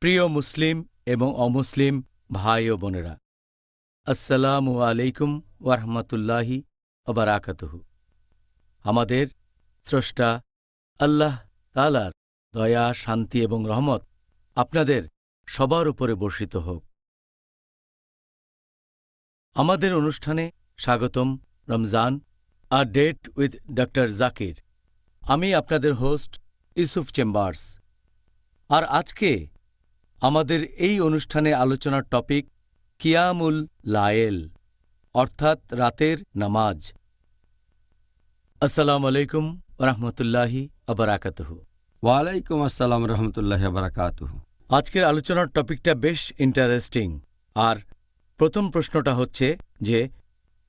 প্রিয় মুসলিম এবং অমুসলিম ভাই ও বোনেরা, আসসালামু আলাইকুম ওয়ারহমাতুল্লাহি ওয়া বারাকাতুহু। আমাদের স্রষ্টা আল্লাহ তাআলার দয়া, শান্তি এবং রহমত আপনাদের সবার উপরে বর্ষিত হোক। আমাদের অনুষ্ঠানে স্বাগতম। Ramzan a date with doctor Zakir. আমি আপনাদের হোস্ট ইউসুফ চেম্বার্স। আর আজকে আমাদের এই অনুষ্ঠানে আলোচনার টপিক কিয়ামুল লায়েল, অর্থাৎ রাতের নামাজ। আসসালামু আলাইকুম রহমতুল্লাহি আবরাকাতুহু। ওয়ালাইকুম আসসালাম রহমতুল্লাহি বারাকাতুহু। আজকের আলোচনার টপিকটা বেশ ইন্টারেস্টিং। আর প্রথম প্রশ্নটা হচ্ছে যে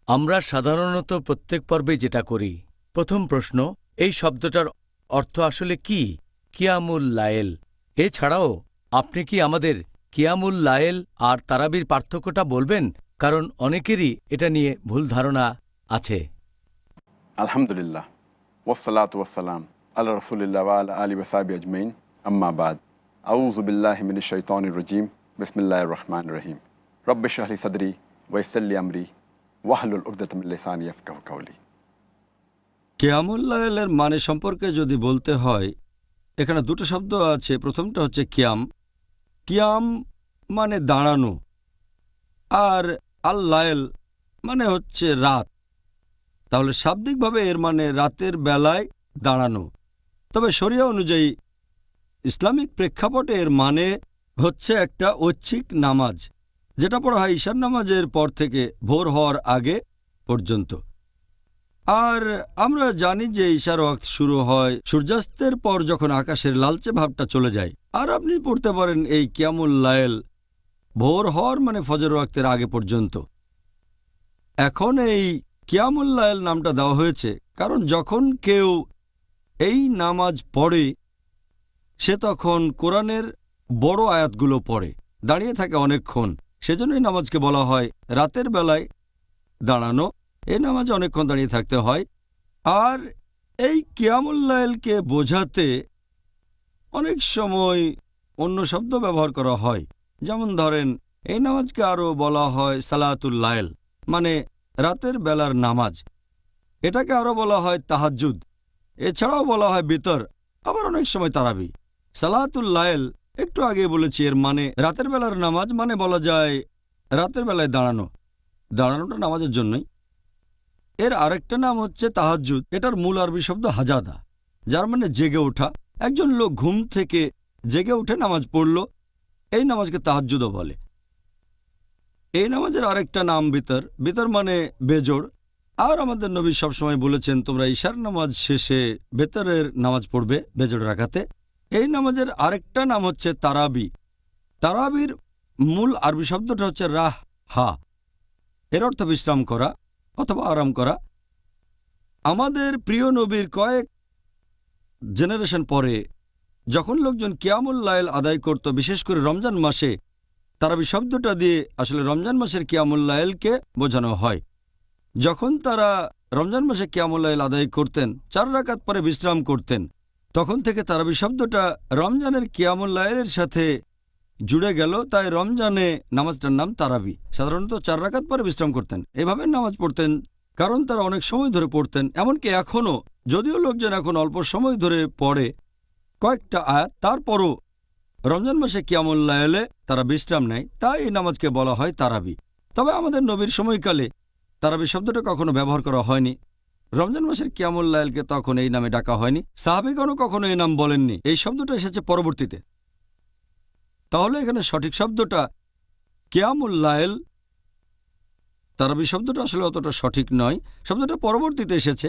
আমরা সাধারণত প্রত্যেক পর্বে যেটা করি, প্রথম প্রশ্ন, এই শব্দটার অর্থ আসলে কি? কিয়ামুল লায়েল। এছাড়াও আপনি কি আমাদের কিয়ামুল লায়েল আর তারাবির পার্থক্যটা বলবেন? কারণ অনেকেরই এটা নিয়ে ভুল ধারণা আছে। আলহামদুলিল্লাহ, ওয়াসসালাতু ওয়াসসালাম আলা রাসূলিল্লাহ ওয়া আলা আলিহি ওয়া সাহবিহি আজমাইন, আম্মা বাদ। আউযু বিল্লাহি মিনাশ শাইতানির রাজীম। বিসমিল্লাহির রহমানির রহিম। রব্বি ইশরাহ লি সাদরি ওয়া ইয়াসসির লি আমরি ওয়াহলুল উকদাতাম মিন লিসানি ইয়াফকাহু কাওলি। কিয়ামুল লাইলের মানে সম্পর্কে যদি বলতে হয়, এখানে দুটো শব্দ আছে। প্রথমটা হচ্ছে কিয়াম। কিয়াম মানে দাঁড়ানো, আর আল লাইল মানে হচ্ছে রাত। তাহলে শাব্দিকভাবে এর মানে রাতের বেলায় দাঁড়ানো। তবে শরিয়া অনুযায়ী ইসলামিক প্রেক্ষাপটে এর মানে হচ্ছে একটা ঐচ্ছিক নামাজ, যেটা পড়া হয় ঈশার নামাজের পর থেকে ভোর হওয়ার আগে পর্যন্ত। আর আমরা জানি যে ঈশার ওয়াক্ত শুরু হয় সূর্যাস্তের পর, যখন আকাশের লালচে ভাবটা চলে যায়। আর আপনি পড়তে পারেন এই কিয়ামুল লাইল ভোর হওয়ার মানে ফজর ওয়াক্তের আগে পর্যন্ত। এখন এই কিয়ামুল লাইল নামটা দেওয়া হয়েছে কারণ যখন কেউ এই নামাজ পড়ে, সে তখন কোরআনের বড় আয়াতগুলো পড়ে, দাঁড়িয়ে থাকে অনেকক্ষণ। সেজন্যই নামাজকে বলা হয় রাতের বেলায় দাঁড়ানো। এই নামাজে অনেকক্ষণ দাঁড়িয়ে থাকতে হয়। আর এই কিয়ামুল লাইলকে বোঝাতে অনেক সময় অন্য শব্দ ব্যবহার করা হয়। যেমন ধরেন, এই নামাজকে আরও বলা হয় সালাতুল লাইল, মানে রাতের বেলার নামাজ। এটাকে আরও বলা হয় তাহাজ্জুদ। এছাড়াও বলা হয় বিতর, আবার অনেক সময় তারাবি। সালাতুল লাইল একটু আগে বলেছি, এর মানে রাতের বেলার নামাজ, মানে বলা যায় রাতের বেলায় দাঁড়ানো। দাঁড়ানোটা নামাজের জন্যই। এর আরেকটা নাম হচ্ছে তাহাজ্জুদ। এটার মূল আরবি শব্দ হাজাদা, যার মানে জেগে ওঠা। একজন লোক ঘুম থেকে জেগে উঠে নামাজ পড়ল, এই নামাজকে তাহাজ্জুদও বলে। এই নামাজের আরেকটা নাম বিতর। বিতর মানে বেজোড়। আর আমাদের নবী সবসময় বলেছেন, তোমরা ঈশার নামাজ শেষে বেতরের নামাজ পড়বে বেজোড় রাখাতে। এই নামাজের আরেকটা নাম হচ্ছে তারাবি। তারাবির মূল আরবি শব্দটা হচ্ছে রাহ হা। এর অর্থ বিশ্রাম করা অথবা আরাম করা। আমাদের প্রিয় নবীর কয়েক জেনারেশন পরে যখন লোকজন কিয়ামুল লাইল আদায় করত, বিশেষ করে রমজান মাসে, তারাবি শব্দটা দিয়ে আসলে রমজান মাসের কিয়ামুল লাইলকে বোঝানো হয়। যখন তারা রমজান মাসে কিয়ামুল লাইল আদায় করতেন, 4 রাকাত পরে বিশ্রাম করতেন, তখন থেকে তারাবি শব্দটা রমজানের কিয়ামুল লাইলের সাথে জুড়ে গেল। তাই রমজানে নামাজটার নাম তারাবি। সাধারণত 4 রাকাত পরে বিশ্রাম করতেন, এভাবে নামাজ পড়তেন কারণ তারা অনেক সময় ধরে পড়তেন। এমনকি এখনও, যদিও লোকজন এখন অল্প সময় ধরে পড়ে কয়েকটা আয়াত, তারপরও রমজান মাসে কিয়ামুল লাইলে তারা বিশ্রাম নেয়, তাই এই নামাজকে বলা হয় তারাবি। তবে আমাদের নবীর সময়কালে তারাবি শব্দটা কখনো ব্যবহার করা হয়নি। রমজান মাসের কিয়ামুল লাইলকে তখন এই নামে ডাকা হয়নি। সাহাবীগণও কখনো এই নাম বলেননি। এই শব্দটা এসেছে পরবর্তীতে। তাহলে এখানে সঠিক শব্দটা কিয়ামুল লাইল। তারাবি শব্দটা আসলে অতটা সঠিক নয়, শব্দটা পরবর্তীতে এসেছে।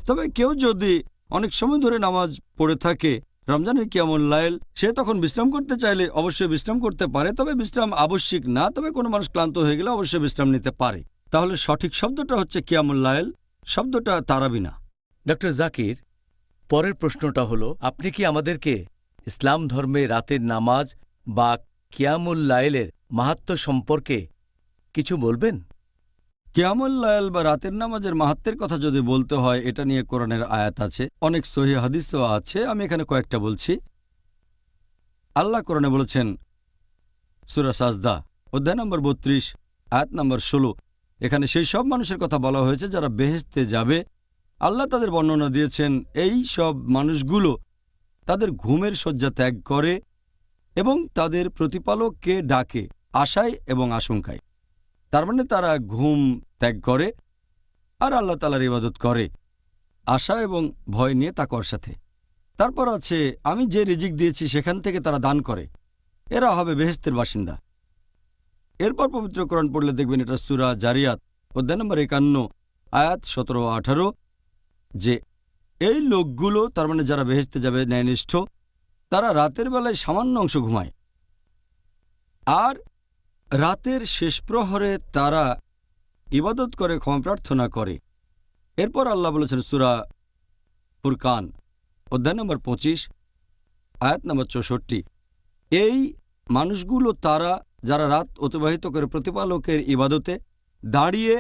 তবে কেউ যদি অনেক সময় ধরে নামাজ পড়ে থাকে রমজানের কিয়ামুল লাইল, সে তখন বিশ্রাম করতে চাইলে অবশ্যই বিশ্রাম করতে পারে। তবে বিশ্রাম আবশ্যিক না, তবে কোনো মানুষ ক্লান্ত হয়ে গেলে অবশ্যই বিশ্রাম নিতে পারে। তাহলে সঠিক শব্দটা হচ্ছে কিয়ামুল লাইল, শব্দটা তারাবি না। ডক্টর জাকির, পরের প্রশ্নটা হলো, আপনি কি আমাদেরকে ইসলাম ধর্মে রাতের নামাজ বা কিয়ামুল লাইলের মাহাত্ম্য সম্পর্কে কিছু বলবেন? কিয়ামুল লাইল বা রাতের নামাজের মাহাত্ম্যের কথা যদি বলতে হয়, এটা নিয়ে কোরআনের আয়াত আছে, অনেক সহিহ হাদিসও আছে। আমি এখানে কয়েকটা বলছি। আল্লাহ কোরআনে বলেছেন, সূরা সাজদা অধ্যায় নম্বর ৩২ আয়াত নম্বর ১৬। এখানে সেই সব মানুষের কথা বলা হয়েছে যারা বেহেশতে যাবে। আল্লাহ তাদের বর্ণনা দিয়েছেন এই সব মানুষগুলো তাদের ঘুমের শয্যা ত্যাগ করে এবং তাদের প্রতিপালককে ডাকে আশায় এবং আশঙ্কায়। তার মানে তারা ঘুম ত্যাগ করে আর আল্লাহ তাআলার ইবাদত করে আশা এবং ভয় নিয়ে তাকওয়ার সাথে। তারপর আছে আমি যে রিজিক দিয়েছি সেখান থেকে তারা দান করে, এরা হবে বেহেশতের বাসিন্দা। এরপর পবিত্র কোরআন পড়লে দেখবেন এটা সূরা জারিয়াত অধ্যায় নম্বর ৫১ আয়াত ১৭ ও ১৮ যে এই লোকগুলো তার মানে যারা বেহেশতে যাবে ন্যায়নিষ্ঠ, তারা রাতের বেলায় সামান্য অংশ ঘুমায় আর রাতের শেষ প্রহরে তারা ইবাদত করে, ক্ষমা প্রার্থনা করে। এরপর আল্লাহ বলেছেন সূরা ফুরকান অধ্যায় নম্বর ২৫ আয়াত নম্বর ৬৪ এই মানুষগুলো তারা যারা রাত অতিবাহিত করে প্রতিপালকের ইবাদতে দাঁড়িয়ে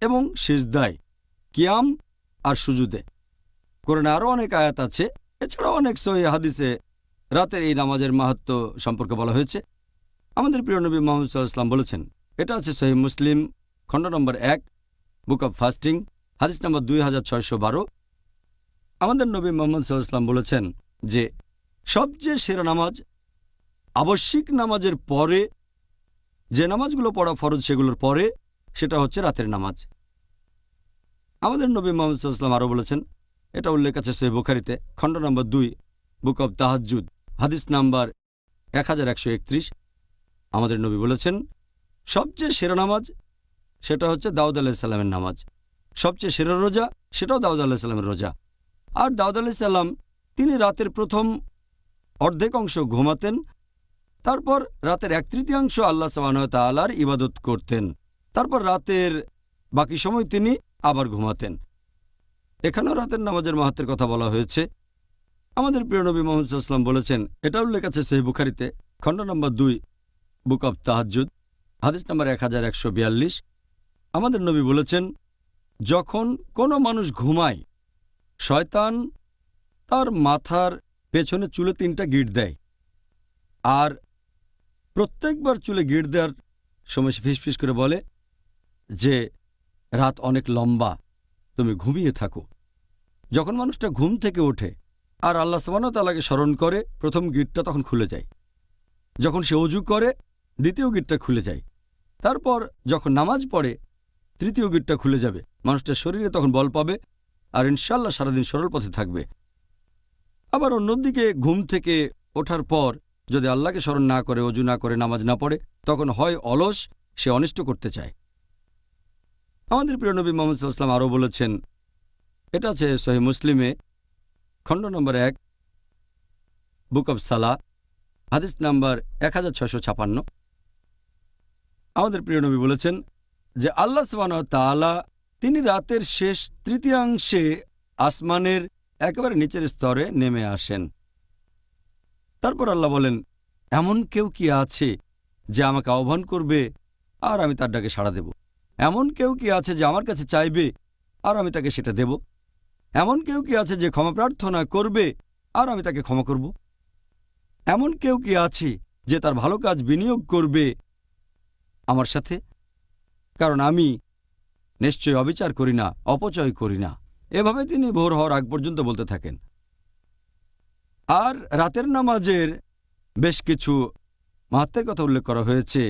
এবং সিজদায়, কিয়াম আর সুজুদে। কোরআনে আরও অনেক আয়াত আছে, এছাড়াও অনেক সহিহ হাদিসে রাতের এই নামাজের মাহাত্ম্য সম্পর্কে বলা হয়েছে। আমাদের প্রিয় নবী মুহাম্মদ সাল্লাল্লাহু আলাইহি ওয়াসাল্লাম বলেছেন, এটা আছে সহিহ মুসলিম খণ্ড নম্বর ১ বুক অব ফাস্টিং হাদিস নম্বর ২৬১২। আমাদের নবী মুহাম্মদ সাল্লাল্লাহু আলাইহি ওয়াসাল্লাম বলেছেন যে সবচেয়ে সেরা নামাজ আবশ্যিক নামাজের পরে, যে নামাজগুলো পড়া ফরজ সেগুলোর পরে, সেটা হচ্ছে রাতের নামাজ। আমাদের নবী মুহাম্মদ সাল্লাল্লাহু আলাইহি ওয়াসাল্লাম আরও বলেছেন, এটা উল্লেখ আছে সহিহ বুখারীতে খণ্ড নম্বর ২ বুক অব তাহাজ্জুদ হাদিস নাম্বার ১১৩১। আমাদের নবী বলেছেন সবচেয়ে সেরা নামাজ সেটা হচ্ছে দাউদ আলাইহিস সালামের নামাজ। সবচেয়ে সেরা রোজা সেটাও দাউদ আলাইহিস সালামের রোজা। আর দাউদ আলাইহিস সালাম তিনি রাতের প্রথম অর্ধেক অংশ ঘুমাতেন, তারপর রাতের ১/৩ আল্লাহ সুবহানাহু ওয়া তাআলার ইবাদত করতেন, তারপর রাতের বাকি সময় তিনি আবার ঘুমাতেন। এখানেও রাতের নামাজের মাহাত্ম্যের কথা বলা হয়েছে। আমাদের প্রিয় নবী মুহাম্মদ সাল্লাল্লাহু আলাইহি ওয়াসাল্লাম বলেছেন, এটা উল্লেখ আছে সহিহ বুখারীতে খণ্ড নম্বর ২ বুক অব তাহাজ্জুদ হাদিস নম্বর ১১৪২। আমাদের নবী বলেছেন, যখন কোনো মানুষ ঘুমায় শয়তান তার মাথার পেছনে চুলে ৩টা গিঁট দেয়, আর প্রত্যেকবার চুলে গিঁট দেওয়ার সময় সে ফিসফিস করে বলে যে রাত অনেক লম্বা, তুমি ঘুমিয়ে থাকো। যখন মানুষটা ঘুম থেকে ওঠে আর আল্লাহ সুবহানাহু ওয়া তাআলাকে স্মরণ করে, প্রথম গিঁটটা তখন খুলে যায়। যখন সে ওযু করে দ্বিতীয় গিঁটটা খুলে যায়। তারপর যখন নামাজ পড়ে তৃতীয় গিঁটটা খুলে যাবে। মানুষটার শরীরে তখন বল পাবে আর ইনশাআল্লাহ সারাদিন সরল পথে থাকবে। আবার অন্যদিকে ঘুম থেকে ওঠার পর যদি আল্লাহকে স্মরণ না করে, ওযু না করে, নামাজ না পড়ে, তখন হয় অলস, সে অনিষ্ট করতে চায়। আমাদের প্রিয় নবী মুহাম্মদ সাল্লাল্লাহু আলাইহি ওয়াসাল্লাম আরও বলেছেন, এটা আছে সহিহ মুসলিমে খণ্ড নম্বর ১ বুক অব সালাহ হাদিস নাম্বার ১৬৫৬। আমাদের প্রিয় নবী বলেছেন যে আল্লাহ সুবহানাহু ওয়া তাআলা তিনি রাতের শেষ তৃতীয়াংশে আসমানের একেবারে নিচের স্তরে নেমে আসেন। তারপর আল্লাহ বলেন, এমন কেউ কি আছে যে আমাকে আহ্বান করবে আর আমি তার ডাকে সাড়া দেব? এমন কেউ কি আছে যে আমার কাছে চাইবে আর আমি তাকে সেটা দেব? এমন কেউ কি আছে যে ক্ষমা প্রার্থনা করবে আর আমি তাকে ক্ষমা করব? এমন কেউ কি আছে যে তার ভালো কাজ বিনিয়োগ করবে আমার সাথে? কারণ আমি নিশ্চয়ই অবিচার করি না, অপচয় করি না। এভাবে তিনি ভোর হওয়ার আগ পর্যন্ত বলতে থাকেন। আর রাতের নামাজের বেশ কিছু মাহাত্ম্যের কথা উল্লেখ করা হয়েছে।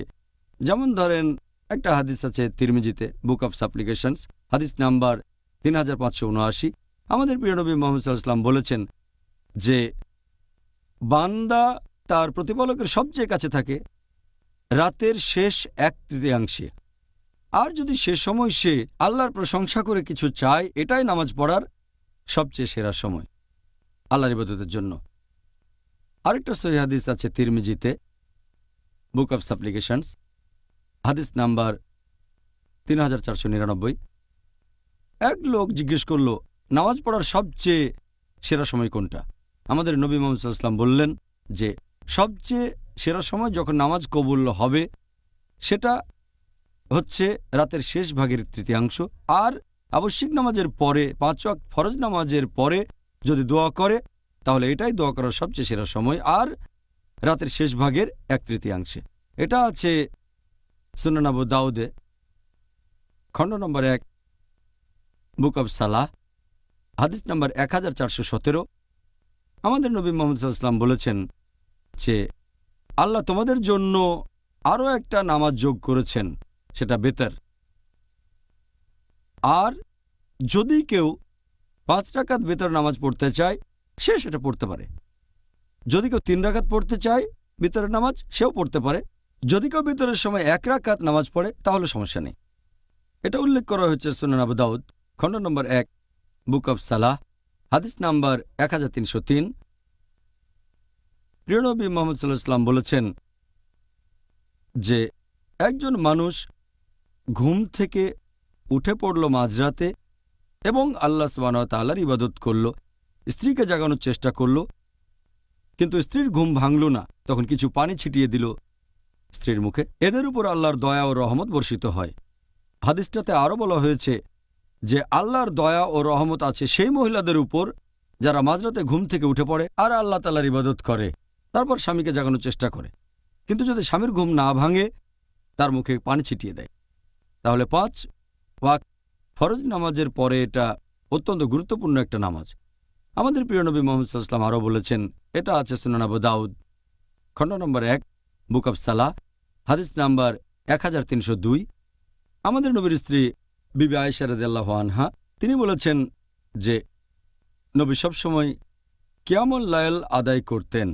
যেমন ধরেন, একটা হাদিস আছে তিরমিজিতে বুক অফ সাপ্লিকেশনস হাদিস নাম্বার ৩৫৭৯। আমাদের প্রিয় নবী মুহাম্মদ সাল্লাল্লাহু আলাইহি ওয়াসাল্লাম বলেছেন যে বান্দা তার প্রতিপালকের সবচেয়ে কাছে থাকে রাতের শেষ ১/৩। আর যদি সে সময় সে আল্লাহর প্রশংসা করে কিছু চায়, এটাই নামাজ পড়ার সবচেয়ে সেরা সময় আল্লাহর ইবাদতের জন্য। আরেকটা সহিহ হাদিস আছে তিরমিজিতে বুক অফ সাপ্লিকেশনস হাদিস নাম্বার ৩৪৯৯। এক লোক জিজ্ঞেস করল, নামাজ পড়ার সবচেয়ে সেরা সময় কোনটা? আমাদের নবী মুহাম্মদ সাল্লাল্লাহু আলাইহি ওয়াসাল্লাম বললেন যে সবচেয়ে সেরা সময় যখন নামাজ কবুল হবে সেটা হচ্ছে রাতের শেষ ভাগের তৃতীয়াংশ। আর আবশ্যিক নামাজের পরে, ৫ ওয়াক্ত ফরজ নামাজের পরে যদি দোয়া করে তাহলে এটাই দোয়া করার সবচেয়ে সেরা সময়। আর রাতের শেষ ভাগের 1/3। এটা আছে সুনান আবু দাউদে, খণ্ড নম্বর 1, বুক অব সালাহ, হাদিস নম্বর 1417। আমাদের নবী মুহাম্মদ সাল্লাল্লাহু আলাইহি ওয়াসাল্লাম বলেছেন যে আল্লাহ তোমাদের জন্য আরও একটা নামাজ যোগ করেছেন, সেটা বেতর। আর যদি কেউ 5 রাকাত বেতর নামাজ পড়তে চায় সে সেটা পড়তে পারে। যদি কেউ 3 রাকাত পড়তে চায় বেতরের নামাজ, সেও পড়তে পারে। যদি কেউ বেতরের সময় 1 রাকাত নামাজ পড়ে তাহলে সমস্যা নেই। এটা উল্লেখ করা হয়েছে সুনান আবু দাউদ, খণ্ড নম্বর 1, বুক অব সালাহ, হাদিস নাম্বার 1303। প্রিয় নবী মুহাম্মদ সাল্লাল্লাহু আলাইহি ওয়াসাল্লাম বলেছেন যে একজন মানুষ ঘুম থেকে উঠে পড়ল মাঝরাতে এবং আল্লাহ সুবহানাহু ওয়া তাআলার ইবাদত করল, স্ত্রীকে জাগানোর চেষ্টা করল, কিন্তু স্ত্রীর ঘুম ভাঙল না। তখন কিছু পানি ছিটিয়ে দিল স্ত্রীর মুখে। এদের উপর আল্লাহর দয়া ও রহমত বর্ষিত হয়। হাদিসটাতে আরও বলা হয়েছে যে আল্লাহর দয়া ও রহমত আছে সেই মহিলাদের উপর যারা মাঝরাতে ঘুম থেকে উঠে পড়ে আর আল্লাহ তাআলার ইবাদত করে, তারপর স্বামীকে জাগানোর চেষ্টা করে, কিন্তু যদি স্বামীর ঘুম না ভাঙে তার মুখে পানি ছিটিয়ে দেয়। তাহলে 5 ওয়াক্ত ফরজ নামাজের পরে এটা অত্যন্ত গুরুত্বপূর্ণ একটা নামাজ। আমাদের প্রিয় নবী মুহাম্মদ সাল্লাল্লাহু আলাইহি ওয়াসাল্লাম আরও বলেছেন, এটা আছে সুনান আবু দাউদ, খণ্ড নম্বর 1, বুক অব সালাহ, হাদিস নাম্বার 1302। আমাদের নবীর স্ত্রী বিবি আয়েশা রাদিয়াল্লাহু আনহা তিনি বলেছেন যে নবী সবসময় কিয়ামুল লাইল আদায় করতেন,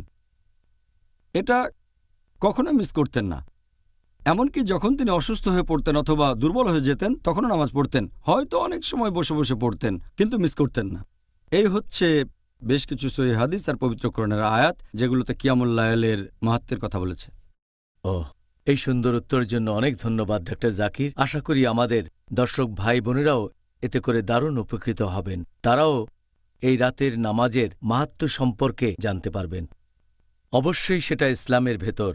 এটা কখনো মিস করতেন না। এমনকি যখন তিনি অসুস্থ হয়ে পড়তেন অথবা দুর্বল হয়ে যেতেন তখনও নামাজ পড়তেন, হয়তো অনেক সময় বসে বসে পড়তেন, কিন্তু মিস করতেন না। এই হচ্ছে বেশ কিছু সহিহ হাদিস আর পবিত্র কোরআনের আয়াত যেগুলোতে কিয়ামুল লাইলের মাহাত্ম্যের কথা বলেছে। এই সুন্দর উত্তরের জন্য অনেক ধন্যবাদ ডক্টর জাকির। আশা করি আমাদের দর্শক ভাই বোনেরাও এতে করে দারুণ উপকৃত হবেন, তারাও এই রাতের নামাজের মাহাত্ম্য সম্পর্কে জানতে পারবেন। অবশ্যই সেটা ইসলামের ভেতর।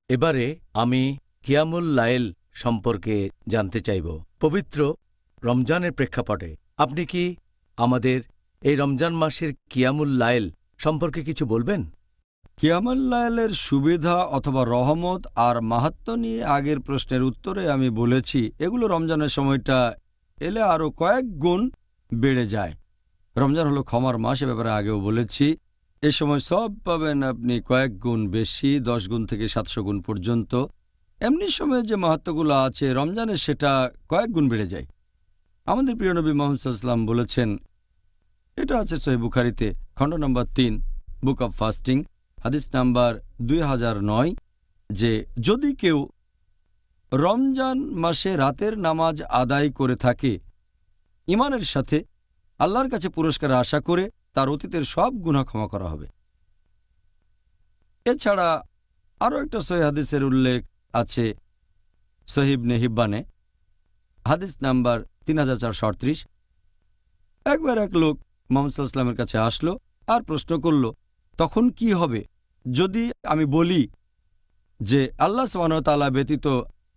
এবারে আমি কিয়ামুল লাইল সম্পর্কে জানতে চাইব। পবিত্র রমজানের প্রেক্ষাপটে আপনি কি আমাদের এই রমজান মাসের কিয়ামুল লাইল সম্পর্কে কিছু বলবেন? কিয়ামুল লাইলের সুবিধা অথবা রহমত আর মাহাত্ম্য নিয়ে আগের প্রশ্নের উত্তরে আমি বলেছি এগুলো রমজানের সময়টা এলে আরও কয়েক গুণ বেড়ে যায়। রমজান হলো ক্ষমার মাস, এ ব্যাপারে আগেও বলেছি। এ সময় সব পাবেন আপনি কয়েক গুণ বেশি, 10 গুণ থেকে 700 গুণ পর্যন্ত। এমনি সময়ে যে মাহাত্ম্যগুলো আছে রমজানে সেটা কয়েক গুণ বেড়ে যায়। আমাদের প্রিয় নবী মুহাম্মদ সাল্লাল্লাহু আলাইহি ওয়াসাল্লাম বলেছেন, এটা আছে সহিহ বুখারীতে, খণ্ড নম্বর 3, বুক অব ফাস্টিং, হাদিস নাম্বার 2009, যে যদি কেউ রমজান মাসে রাতের নামাজ আদায় করে থাকে ঈমানের সাথে, আল্লাহর কাছে পুরস্কার আশা করে তার অতীতের সব গুনাহ ক্ষমা করা হবে। এছাড়া আরও একটা সহিহ হাদিসের উল্লেখ আছে সহিহ ইবনে হিব্বানে, হাদিস নাম্বার 3438। একবার এক লোক মুহাম্মদ সাল্লাল্লাহু আলাইহি ওয়াসাল্লামের কাছে আসলো আর প্রশ্ন করল, তখন কি হবে যদি আমি বলি যে আল্লাহ সুবহানাহু ওয়া তাআলা ব্যতীত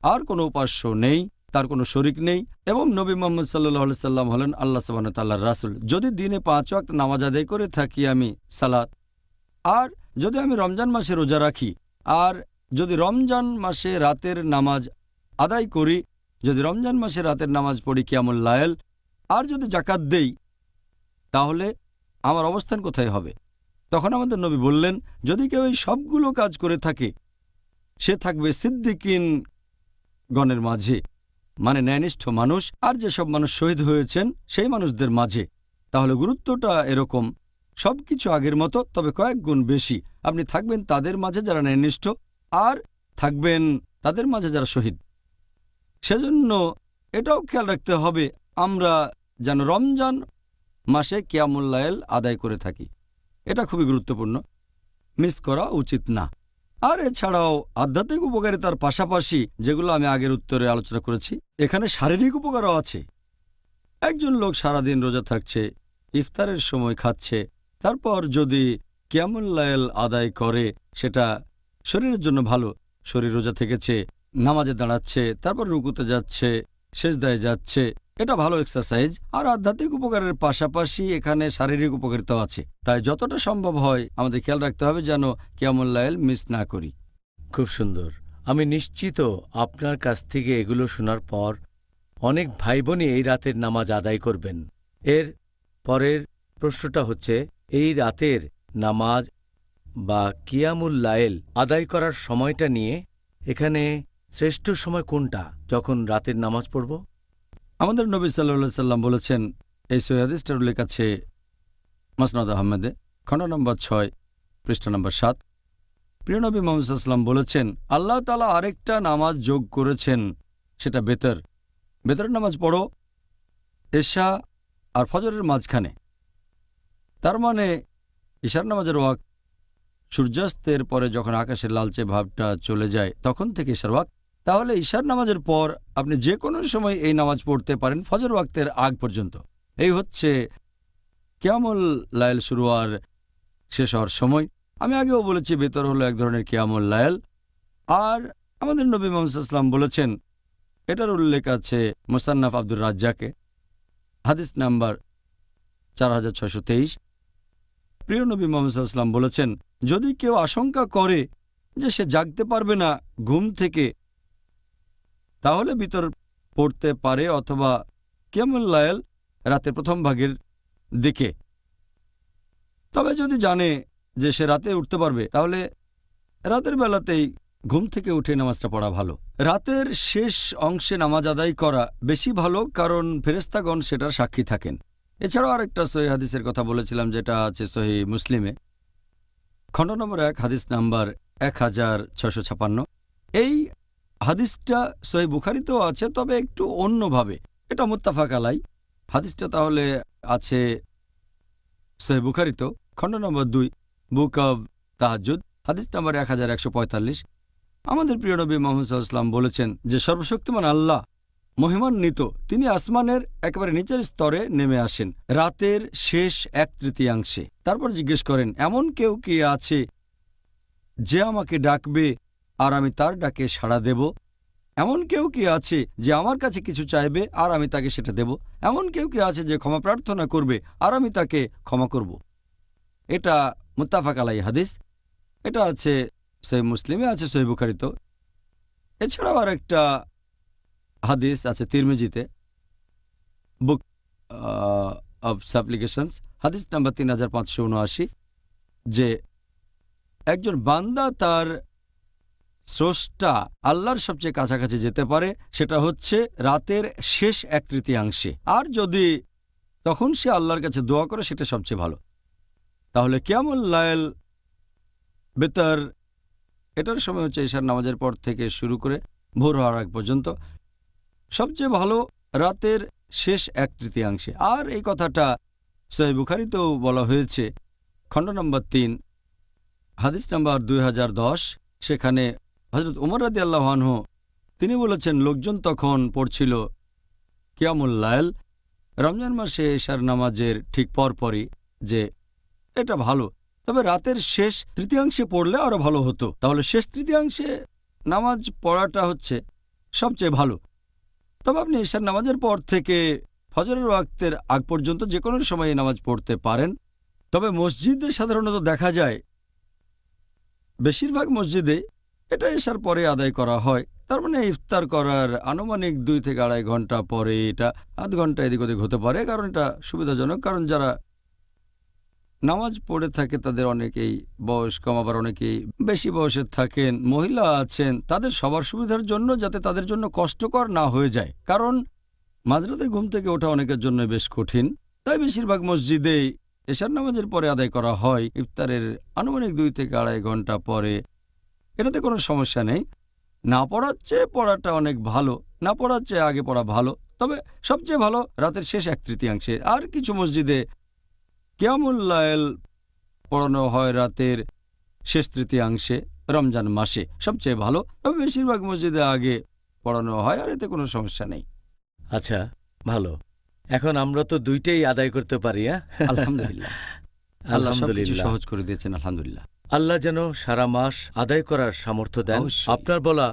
আর কোনো উপাস্য নেই, তার কোনো শরিক নেই, এবং নবী মুহাম্মদ সাল্লাল্লাহু আলাইহি সাল্লাম হলেন আল্লাহ সুবহানাহু ওয়া তাআলার রাসূল। যদি দিনে 5 ওয়াক্ত নামাজ আদায় করে থাকি আমি সালাত, আর যদি আমি রমজান মাসে রোজা রাখি, আর যদি রমজান মাসে রাতের নামাজ আদায় করি, যদি রমজান মাসে রাতের নামাজ পড়ি কিয়ামুল লাইল, আর যদি যাকাত দেই, তাহলে আমার অবস্থান কোথায় হবে? তখন আমাদের নবী বললেন, যদি কেউ এই সবগুলো কাজ করে থাকে সে থাকবে সিদ্দিকিন গণের মাঝে, মানে ন্যায়নিষ্ঠ মানুষ, আর যেসব মানুষ শহীদ হয়েছেন সেই মানুষদের মাঝে। তাহলে গুরুত্বটা এরকম, সবকিছু আগের মতো, তবে কয়েক গুণ বেশি। আপনি থাকবেন তাদের মাঝে যারা ন্যায়নিষ্ঠ, আর থাকবেন তাদের মাঝে যারা শহীদ। সেজন্য এটাও খেয়াল রাখতে হবে আমরা যেন রমজান মাসে কিয়ামুল লাইল আদায় করে থাকি। এটা খুবই গুরুত্বপূর্ণ, মিস করা উচিত না। আর এছাড়াও আধ্যাত্মিক উপকারিতার পাশাপাশি, যেগুলো আমি আগের উত্তরে আলোচনা করেছি, এখানে শারীরিক উপকারও আছে। একজন লোক সারাদিন রোজা থাকছে, ইফতারের সময় খাচ্ছে, তারপর যদি কিয়ামুল লাইল আদায় করে সেটা শরীরের জন্য ভালো। শরীর রোজা থেকেছে, নামাজে দাঁড়াচ্ছে, তারপর রুকুতে যাচ্ছে, সেজদায় যাচ্ছে, এটা ভালো এক্সারসাইজ, আর আধ্যাত্মিক উপকারের পাশাপাশি এখানে শারীরিক উপকারিতাও আছে। তাই যতটা সম্ভব হয় আমাদের খেয়াল রাখতে হবে যেন কিয়ামুল লাইল মিস না করি। খুব সুন্দর। আমি নিশ্চিত আপনার কাছ থেকে এগুলো শোনার পর অনেক ভাই বোনই এই রাতের নামাজ আদায় করবেন। এর পরের প্রশ্নটা হচ্ছে, এই রাতের নামাজ বা কিয়ামুল লাইল আদায় করার সময়টা নিয়ে এখানে শ্রেষ্ঠ সময় কোনটা যখন রাতের নামাজ পড়ব? আমাদের নবী সাল্লাল্লাহু সাল্লাম বলেছেন, এই সহিহ হাদিসটার উল্লেখ আছে মুসনাদ আহমেদে, খণ্ড নম্বর 6, পৃষ্ঠা নম্বর 7। প্রিয় নবী মুহাম্মদ সাল্লাল্লাহু আলাইহি ওয়াসাল্লাম বলেছেন, আল্লাহ তাআলা আরেকটা নামাজ যোগ করেছেন, সেটা বেতর। বেতরের নামাজ পড়ো এশা আর ফজরের মাঝখানে। তার মানে ইশার নামাজের ওয়াক্ত সূর্যাস্তের পরে যখন আকাশের লালচে ভাবটা চলে যায় তখন থেকে ইশার ওয়াক্ত। তাহলে ইশার নামাজের পর আপনি যে কোনো সময় এই নামাজ পড়তে পারেন ফজর ওয়াক্তের আগ পর্যন্ত। এই হচ্ছে কিয়ামুল লাইল শুরু আর শেষ হওয়ার সময়। আমি আগেও বলেছি বেতর হলো এক ধরনের কিয়ামুল লাইল, আর আমাদের নবী মুহাম্মদ সাল্লাল্লাহু আলাইহি ওয়াসাল্লাম বলেছেন, এটার উল্লেখ আছে মুসান্নাফ আব্দুর রাজ্জাকে, হাদিস নাম্বার 4623। প্রিয় নবী মুহাম্মদ সাল্লাল্লাহু আলাইহি ওয়াসাল্লাম বলেছেন, যদি কেউ আশঙ্কা করে যে সে জাগতে পারবে না ঘুম থেকে, তাহলে ভিতর পড়তে পারে অথবা কিয়ামুল লাইল রাতের প্রথম ভাগের দিকে। তবে যদি জানে যে সে রাতে উঠতে পারবে, তাহলে রাতের বেলাতেই ঘুম থেকে উঠে নামাজটা পড়া ভালো। রাতের শেষ অংশে নামাজ আদায় করা বেশি ভালো, কারণ ফেরেশতাগণ সেটার সাক্ষী থাকেন। এছাড়াও আরেকটা সহিহ হাদিসের কথা বলেছিলাম, যেটা আছে সহিহ মুসলিমে, খণ্ড নম্বর 1, হাদিস নাম্বার 1656। এই হাদিসটা সহিহ বুখারীতেও আছে, তবে একটু অন্যভাবে। এটা মুত্তাফাক আলাই হাদিসটা। তাহলে আছে সহিহ বুখারীতেও, খণ্ড নম্বর 2, বুক অব তাহাজ্জুদ, হাদিস নাম্বার 1145। আমাদের প্রিয় নবী মুহাম্মদ সাল্লাল্লাহু আলাইহি ওয়াসাল্লাম বলেছেন যে সর্বশক্তিমান আল্লাহ মহিমান্বিত, তিনি আসমানের একেবারে নিচের স্তরে নেমে আসেন রাতের শেষ 1/3। তারপর জিজ্ঞেস করেন, এমন কেউ কি আছে যে আমাকে ডাকবে আর আমি তার ডাকে সাড়া দেব? এমন কেউ কি আছে যে আমার কাছে কিছু চাইবে আর আমি তাকে সেটা দেব? এমন কেউ কি আছে যে ক্ষমা প্রার্থনা করবে আর আমি তাকে ক্ষমা করব? এটা মুত্তাফাক আলাই হাদিস। এটা আছে সহিহ মুসলিমে, আছে সহিহ বুখারীতে। এছাড়াও আর একটা হাদিস আছে তিরমিজিতে, বুক অব সাপ্লিকেশনস, হাদিস নাম্বার 3579, যে একজন বান্দা তার স্রষ্টা আল্লাহর সবচেয়ে কাছাকাছি যেতে পারে, সেটা হচ্ছে রাতের শেষ 1/3। আর যদি তখন সে আল্লাহর কাছে দোয়া করে, সেটা সবচেয়ে ভালো। তাহলে কিয়ামুল লাইল বেতর, এটার সময় হচ্ছে ইশার নামাজের পর থেকে শুরু করে ভোর হওয়ার আগ পর্যন্ত। সবচেয়ে ভালো রাতের শেষ 1/3। আর এই কথাটা সহিহ বুখারীতেও বলা হয়েছে, খণ্ড নম্বর 3, হাদিস নাম্বার 2010। সেখানে হযরত উমর রাদিয়াল্লাহু আনহু তিনি বলেছেন, লোকজন তখন পড়ছিল কিয়ামুল লাইল রমজান মাসে ইশার নামাজের ঠিক পরপরই, যে এটা ভালো, তবে রাতের শেষ 1/3 পড়লে আরো ভালো হতো। তাহলে শেষ 1/3 নামাজ পড়াটা হচ্ছে সবচেয়ে ভালো। তবে আপনি ইশার নামাজের পর থেকে ফজরের ওয়াক্তের আগ পর্যন্ত যে কোনো সময় নামাজ পড়তে পারেন। তবে মসজিদে সাধারণত দেখা যায়, বেশিরভাগ মসজিদে এটা ইশার পরে আদায় করা হয়। তার মানে ইফতার করার আনুমানিক 2 থেকে 2.5 ঘন্টা পরে, এটা আধ ঘন্টা এদিক ওদিক হতে পারে, কারণ এটা সুবিধাজনক। কারণ যারা নামাজ পড়ে থাকে তাদের অনেকেই বয়স কম, আবার অনেকেই বেশি বয়সের থাকেন, মহিলা আছেন, তাদের সবার সুবিধার জন্য, যাতে তাদের জন্য কষ্টকর না হয়ে যায়। কারণ মাঝরাতে ঘুম থেকে ওঠা অনেকের জন্য বেশ কঠিন। তাই বেশিরভাগ মসজিদেই এশার নামাজের পরে আদায় করা হয়, ইফতারের আনুমানিক 2 থেকে 2.5 ঘন্টা পরে। এটাতে কোনো সমস্যা নেই। না পড়ার চেয়ে পড়াটা অনেক ভালো, না পড়ার চেয়ে আগে পড়া ভালো। তবে সবচেয়ে ভালো রাতের শেষ 1/3। আর কিছু মসজিদে কিয়ামুল লাইল পড়ানো হয় রাতের শেষ 1/3 রমজান মাসে, সবচেয়ে ভালো। তবে বেশিরভাগ মসজিদে আগে পড়ানো হয়, আর এতে কোনো সমস্যা নেই। আচ্ছা, ভালো। এখন আমরা তো দুইটাই আদায় করতে পারি। আলহামদুলিল্লাহ, আল্লাহ সবকিছু আলহামদুলিল্লাহ। সহজ করে দিয়েছেন। আলহামদুলিল্লাহ। আল্লাহ যেন সারা মাস আদায় করার সামর্থ্য দেন। অবশ্যই। আপনার বলা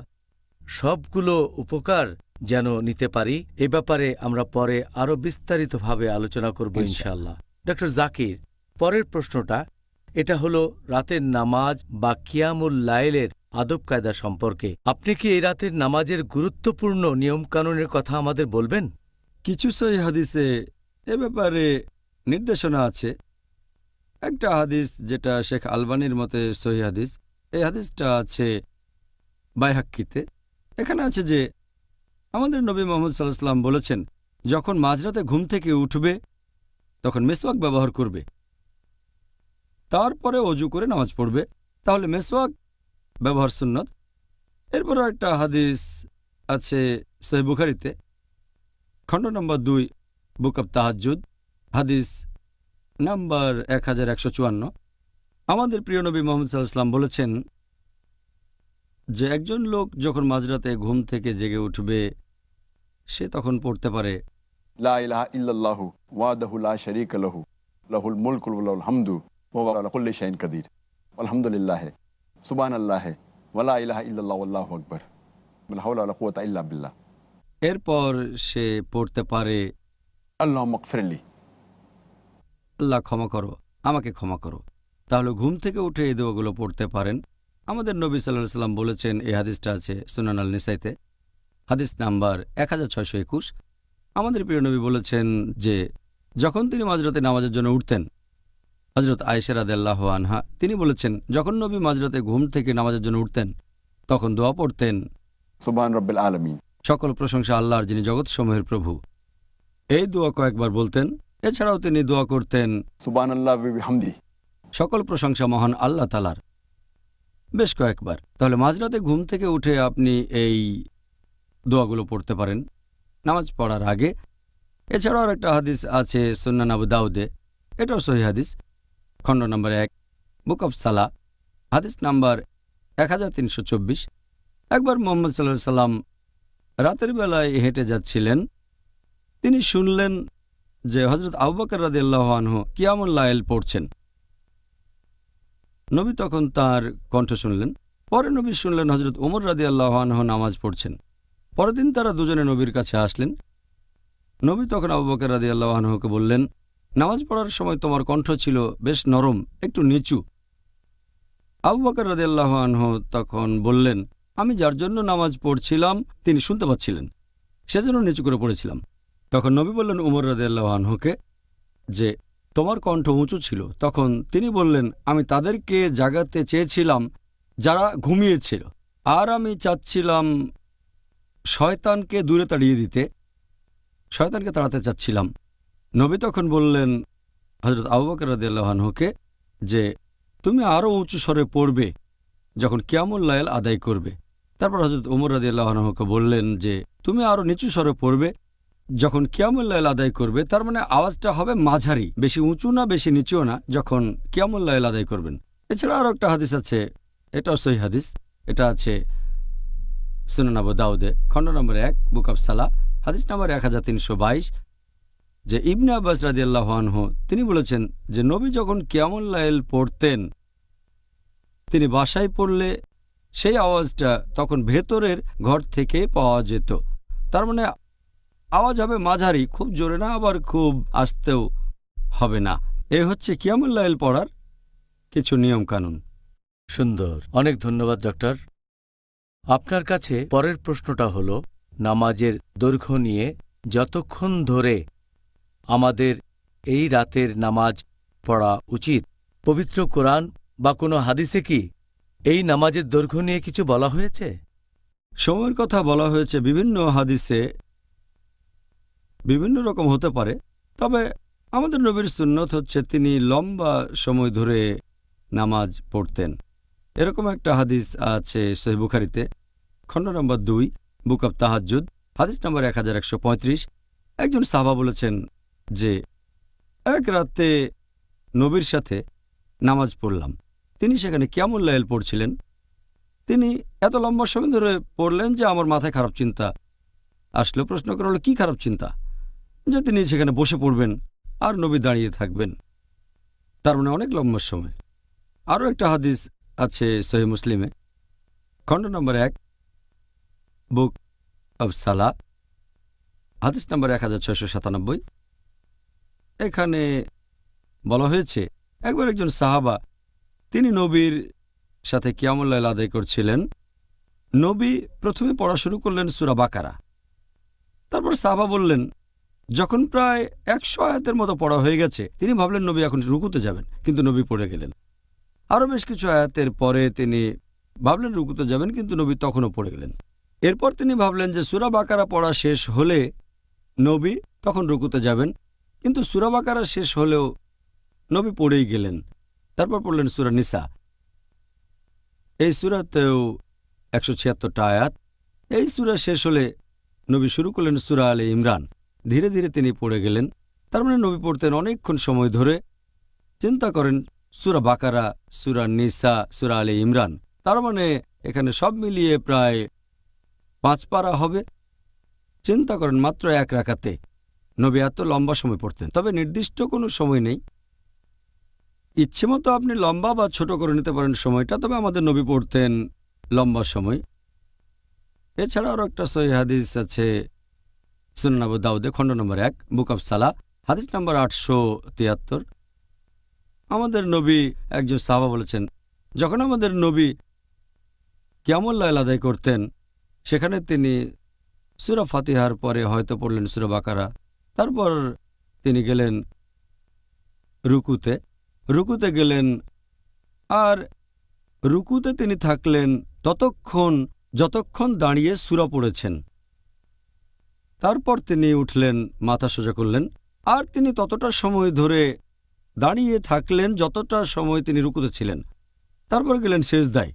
সবগুলো উপকার যেন নিতে পারি এ ব্যাপারে আমরা পরে আরও বিস্তারিতভাবে আলোচনা করব ইনশাআল্লাহ। ডক্টর জাকির, পরের প্রশ্নটা এটা হলো রাতের নামাজ বা কিয়ামুল লাইলের আদব কায়দা সম্পর্কে। আপনি কি এই রাতের নামাজের গুরুত্বপূর্ণ নিয়মকানুনের কথা আমাদের বলবেন? কিছু সহিহ হাদিসে এ ব্যাপারে নির্দেশনা আছে। একটা হাদিস যেটা শেখ আলবানির মতে সহিহ হাদিস, এই হাদিসটা আছে বাইহাক্কিতে। এখানে আছে যে আমাদের নবী মুহাম্মদ সাল্লাল্লাহু আলাইহি ওয়াসাল্লাম বলেছেন, যখন মাঝরাতে ঘুম থেকে উঠবে তখন মেসওয়াক ব্যবহার করবে, তারপরে অজু করে নামাজ পড়বে। তাহলে মেসওয়াক ব্যবহার সুন্নত। এরপর একটা হাদিস আছে সহিহ বুখারীতে, খণ্ড নম্বর 2, বুক অব তাহাজ্জুদ, হাদিস নাম্বার 1154। আমাদের প্রিয় নবী মুহাম্মদ সাল্লাল্লাহু আলাইহি ওয়াসাল্লাম বলেছেন যে একজন লোক যখন মাঝরাতে ঘুম থেকে জেগে উঠবে সে তখন পড়তে পারে, লা ইলাহা ইল্লাল্লাহু ওয়াহদাহু লা শারীকা লাহু লাহুল মুলকু ওয়া লাহুল হামদু ওয়া হুয়া আলা কুল্লি শাইইন কাদির আলহামদুলিল্লাহ সুবহানাল্লাহ ওয়া লা ইলাহা ইল্লাল্লাহু আল্লাহু আকবার ওয়া হাওলা ওয়া লা কুওয়াতা ইল্লা বিল্লাহ। এরপর সে পড়তে পারে, আল্লাহুম্মা গফিরলি, আল্লাহ ক্ষমা করো, আমাকে ক্ষমা করো। তাহলে ঘুম থেকে উঠে এই দোয়াগুলো পড়তে পারেন। আমাদের নবী সাল্লাল্লাহু আলাইহি ওয়াসাল্লাম বলেছেন, এই হাদিসটা আছে সুনান আল নিসাইতে, হাদিস নাম্বার 1621। আমাদের প্রিয় নবী বলেছেন যে যখন তিনি মাঝরাতে নামাজের জন্য উঠতেন, হযরত আয়েশা রাদিয়াল্লাহু আনহা তিনি বলেছেন, যখন নবী মাঝরাতে ঘুম থেকে নামাজের জন্য উঠতেন তখন দোয়া পড়তেন, সুবহান রাব্বিল আলামিন, সকল প্রশংসা আল্লাহর যিনি জগৎসমূহের প্রভু। এই দোয়া কয়েকবার বলতেন। এছাড়াও তিনি দোয়া করতেন, সুবহানাল্লাহ ওয়া বিহামদি, সকল প্রশংসা মহান আল্লাহ তাআলার, বেশ কয়েকবার। তাহলে মাঝরাতে ঘুম থেকে উঠে আপনি এই দোয়াগুলো পড়তে পারেন নামাজ পড়ার আগে। এছাড়াও আর একটা হাদিস আছে সুনান আবু দাউদে, এটাও সহিহ হাদিস, খণ্ড নম্বর 1, বুক অব সালাহ, হাদিস নাম্বার 1324। একবার মুহাম্মদ সাল্লাল্লাহু আলাইহি সাল্লাম রাতের বেলায় হেঁটে যাচ্ছিলেন। তিনি শুনলেন যে হযরত আবু বকর রাদিয়াল্লাহু আনহু কিয়ামুল লাইল পড়ছেন। নবী তখন তার কণ্ঠ শুনলেন। পরে নবী শুনলেন হযরত ওমর রাদিয়াল্লাহু আনহু নামাজ পড়ছেন। পরের দিন তারা দুজনে নবীর কাছে আসলেন। নবী তখন আবু বকর রাদিয়াল্লাহু আনহুকে বললেন, নামাজ পড়ার সময় তোমার কণ্ঠ ছিল বেশ নরম, একটু নিচু। আবু বকর রাদিয়াল্লাহু আনহু তখন বললেন, আমি যার জন্য নামাজ পড়ছিলাম তিনি শুনতে পাচ্ছিলেন, সেজন্য নিচু করে পড়েছিলাম। তখন নবী বললেন উমর রাদিয়াল্লাহু আনহুকে যে তোমার কণ্ঠ উঁচু ছিল। তখন তিনি বললেন, আমি তাদেরকে জাগাতে চেয়েছিলাম যারা ঘুমিয়েছিল, আর আমি চাচ্ছিলাম শয়তানকে দূরে তাড়িয়ে দিতে, শয়তানকে তাড়াতে চাচ্ছিলাম। নবী তখন বললেন হযরত আবু বকর রাদিয়াল্লাহু আনহুকে যে তুমি আরও উঁচু স্বরে পড়বে যখন কিয়ামুল লাইল আদায় করবে। তারপর হযরত ওমর রাদিয়াল্লাহু আনহুকে বললেন যে তুমি আরও নিচু স্বরে পড়বে যখন কিয়ামুল লাইল আদায় করবে। তার মানে আওয়াজটা হবে মাঝারি, বেশি উঁচু না বেশি নিচুও না, যখন কিয়ামুল লাইল আদায় করবেন। এছাড়া আরও একটা হাদিস আছে, এটাও সহিহ হাদিস, এটা আছে সুনান আবু দাউদে, খণ্ড নম্বর 1, বুক অব সালাহ, হাদিস নম্বর 1322, যে ইবনে আব্বাস রাদিয়াল্লাহু আনহু তিনি বলেছেন যে নবী যখন কিয়ামুল লাইল পড়তেন তিনি বাসায় পড়লে সেই আওয়াজটা তখন ভেতরের ঘর থেকে পাওয়া যেত। তার মানে আওয়াজ হবে মাঝারি, খুব জোরে না আবার খুব আস্তেও হবে না। এ হচ্ছে কিয়ামুল লাইল পড়ার কিছু নিয়ম কানুন। সুন্দর, অনেক ধন্যবাদ ডক্টর। আপনার কাছে পরের প্রশ্নটা হলো নামাজের দৈর্ঘ্য নিয়ে। যতক্ষণ ধরে আমাদের এই রাতের নামাজ পড়া উচিত, পবিত্র কোরআন বা কোনো হাদিসে কি এই নামাজের দৈর্ঘ্য নিয়ে কিছু বলা হয়েছে? সময়ের কথা বলা হয়েছে বিভিন্ন হাদিসে, বিভিন্ন রকম হতে পারে। তবে আমাদের নবীর সুন্নত হচ্ছে তিনি লম্বা সময় ধরে নামাজ পড়তেন। এরকম একটা হাদিস আছে সহিহ বুখারীতে, খণ্ড নম্বর 2, বুক অব তাহাজ্জুদ, হাদিস নম্বর 1135। একজন সাহাবা বলেছেন যে এক রাতে নবীর সাথে নামাজ পড়লাম, তিনি সেখানে কিয়ামুল লাইল পড়ছিলেন। তিনি এত লম্বা সময় ধরে পড়লেন যে আমার মাথায় খারাপ চিন্তা আসলো। প্রশ্ন করা হলো, কি খারাপ চিন্তা? যে তিনি সেখানে বসে পড়বেন আর নবী দাঁড়িয়ে থাকবেন, তার মানে অনেক লম্বা সময়। আরও একটা হাদিস আছে সহিহ মুসলিমে, খণ্ড নম্বর 1, বুক অব সালা, হাদিস নাম্বার 1697। এখানে বলা হয়েছে একবার একজন সাহাবা তিনি নবীর সাথে কিয়ামুল লাইল আদায় করছিলেন। নবী প্রথমে পড়া শুরু করলেন সূরা বাকারা। তারপর সাহাবা বললেন, যখন প্রায় 100 আয়াতের মতো পড়া হয়ে গেছে তিনি ভাবলেন নবী এখন রুকুতে যাবেন, কিন্তু নবী পড়ে গেলেন। আরও বেশ কিছু আয়াতের পরে তিনি ভাবলেন রুকুতে যাবেন, কিন্তু নবী তখনও পড়ে গেলেন। এরপর তিনি ভাবলেন যে সূরা বাকারা পড়া শেষ হলে নবী তখন রুকুতে যাবেন, কিন্তু সূরা বাকারা শেষ হলেও নবী পড়েই গেলেন। তারপর পড়লেন সূরা নিসা। এই সূরাতেও 176টা আয়াত। এই সূরা শেষ হলে নবী শুরু করলেন সূরা আলে ইমরান। ধীরে ধীরে তিনি পড়ে গেলেন। তার মানে নবী পড়তেন অনেকক্ষণ সময় ধরে। চিন্তা করেন, সূরা বাকারা, সূরা নিসা, সূরা আলে ইমরান, তার মানে এখানে সব মিলিয়ে প্রায় 5 পারা হবে। চিন্তা করেন, মাত্র 1 রাকাতে নবী এত লম্বা সময় পড়তেন। তবে নির্দিষ্ট কোনো সময় নেই, ইচ্ছেমতো আপনি লম্বা বা ছোট করে নিতে পারেন সময়টা, তবে আমাদের নবী পড়তেন লম্বা সময়। এছাড়া আরও একটা সহিহ হাদিস আছে সুনান আবু দাউদে, খণ্ড নম্বর 1, বুক অব সালা, হাদিস নম্বর 873। আমাদের নবী একজন সাহাবা বলেছেন, যখন আমাদের নবী কিয়ামুল লাইল আদায় করতেন সেখানে তিনি সূরা ফাতিহার পরে হয়তো পড়লেন সূরা বাকারা। তারপর তিনি গেলেন রুকুতে গেলেন, আর রুকুতে তিনি থাকলেন যতক্ষণ দাঁড়িয়ে সূরা পড়েছেন। তারপর তিনি উঠলেন, মাথা সোজা করলেন, আর তিনি ততটা সময় ধরে দাঁড়িয়ে থাকলেন যতটা সময় তিনি রুকুতে ছিলেন। তারপর গেলেন সিজদায়,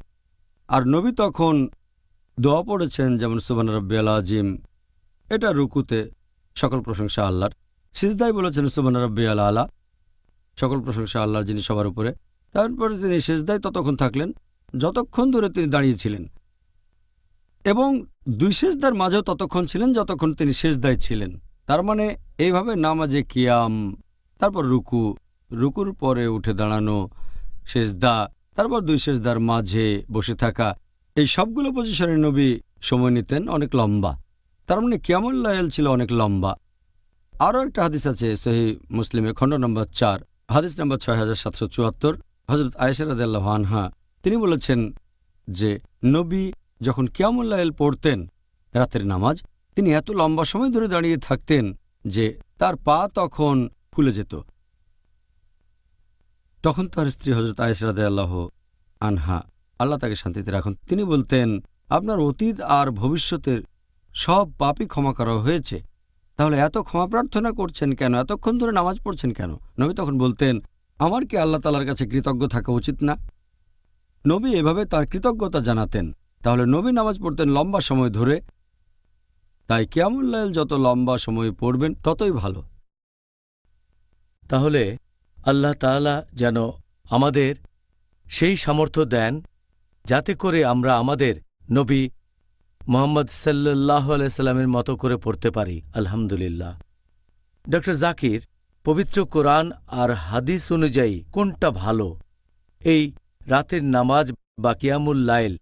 আর নবী তখন দোয়া পড়েছেন, যেমন সুবহান রাব্বিয়াল আযীম, এটা রুকুতে, সকল প্রশংসা আল্লাহর। সিজদায় বলেছেন সুবহান রাব্বিয়াল আলা, সকল প্রশংসা আল্লাহর যিনি সবার উপরে। তারপরে তিনি সিজদায় ততক্ষণ থাকলেন যতক্ষণ ধরে তিনি দাঁড়িয়েছিলেন, এবং 2 সিজদার মাঝেও ততক্ষণ ছিলেন যতক্ষণ তিনি সিজদায় ছিলেন। তার মানে এইভাবে নামাজে কিয়াম, তারপর রুকুর পরে উঠে দাঁড়ানো, সিজদা, তারপর 2 সিজদার মাঝে বসে থাকা, এই সবগুলো পজিশনে নবী সময় নিতেন অনেক লম্বা। তার মানে কিয়ামুল লাইল ছিল অনেক লম্বা। আরও একটা হাদিস আছে সহিহ মুসলিমে, খণ্ড নম্বর 4, হাদিস নম্বর 6774, হযরত আয়েশা রাদিয়াল্লাহু আনহা তিনি বলেছেন যে নবী যখন কিয়ামুল লাইল পড়তেন রাতের নামাজ, তিনি এত লম্বা সময় ধরে দাঁড়িয়ে থাকতেন যে তার পা তখন ফুলে যেত। তখন তার স্ত্রী হযরত আয়েশা রাদিয়াল্লাহু আনহা, আল্লাহ তাকে শান্তিতে রাখুন, তিনি বলতেন, আপনার অতীত আর ভবিষ্যতের সব পাপই ক্ষমা করা হয়েছে, তাহলে এত ক্ষমা প্রার্থনা করছেন কেন, এতক্ষণ ধরে নামাজ পড়ছেন কেন? নবী তখন বলতেন, আমার কি আল্লাহ তাআলার কাছে কৃতজ্ঞ থাকা উচিত না? নবী এভাবে তার কৃতজ্ঞতা জানাতেন। তাহলে নবী নামাজ পড়তেন লম্বা সময় ধরে, তাই কিয়ামুল লাইল যত লম্বা সময় পড়বেন ততই ভালো। তাহলে আল্লাহ তাআলা যেন আমাদের সেই সামর্থ্য দেন যাতে করে আমরা আমাদের নবী মুহাম্মদ সাল্লাল্লাহু আলাইহি সাল্লামের মতো করে পড়তে পারি। আলহামদুলিল্লাহ। ডক্টর জাকির, পবিত্র কোরআন আর হাদিস অনুযায়ী কোনটা ভালো, এই রাতের নামাজ বা কিয়ামুল লাইল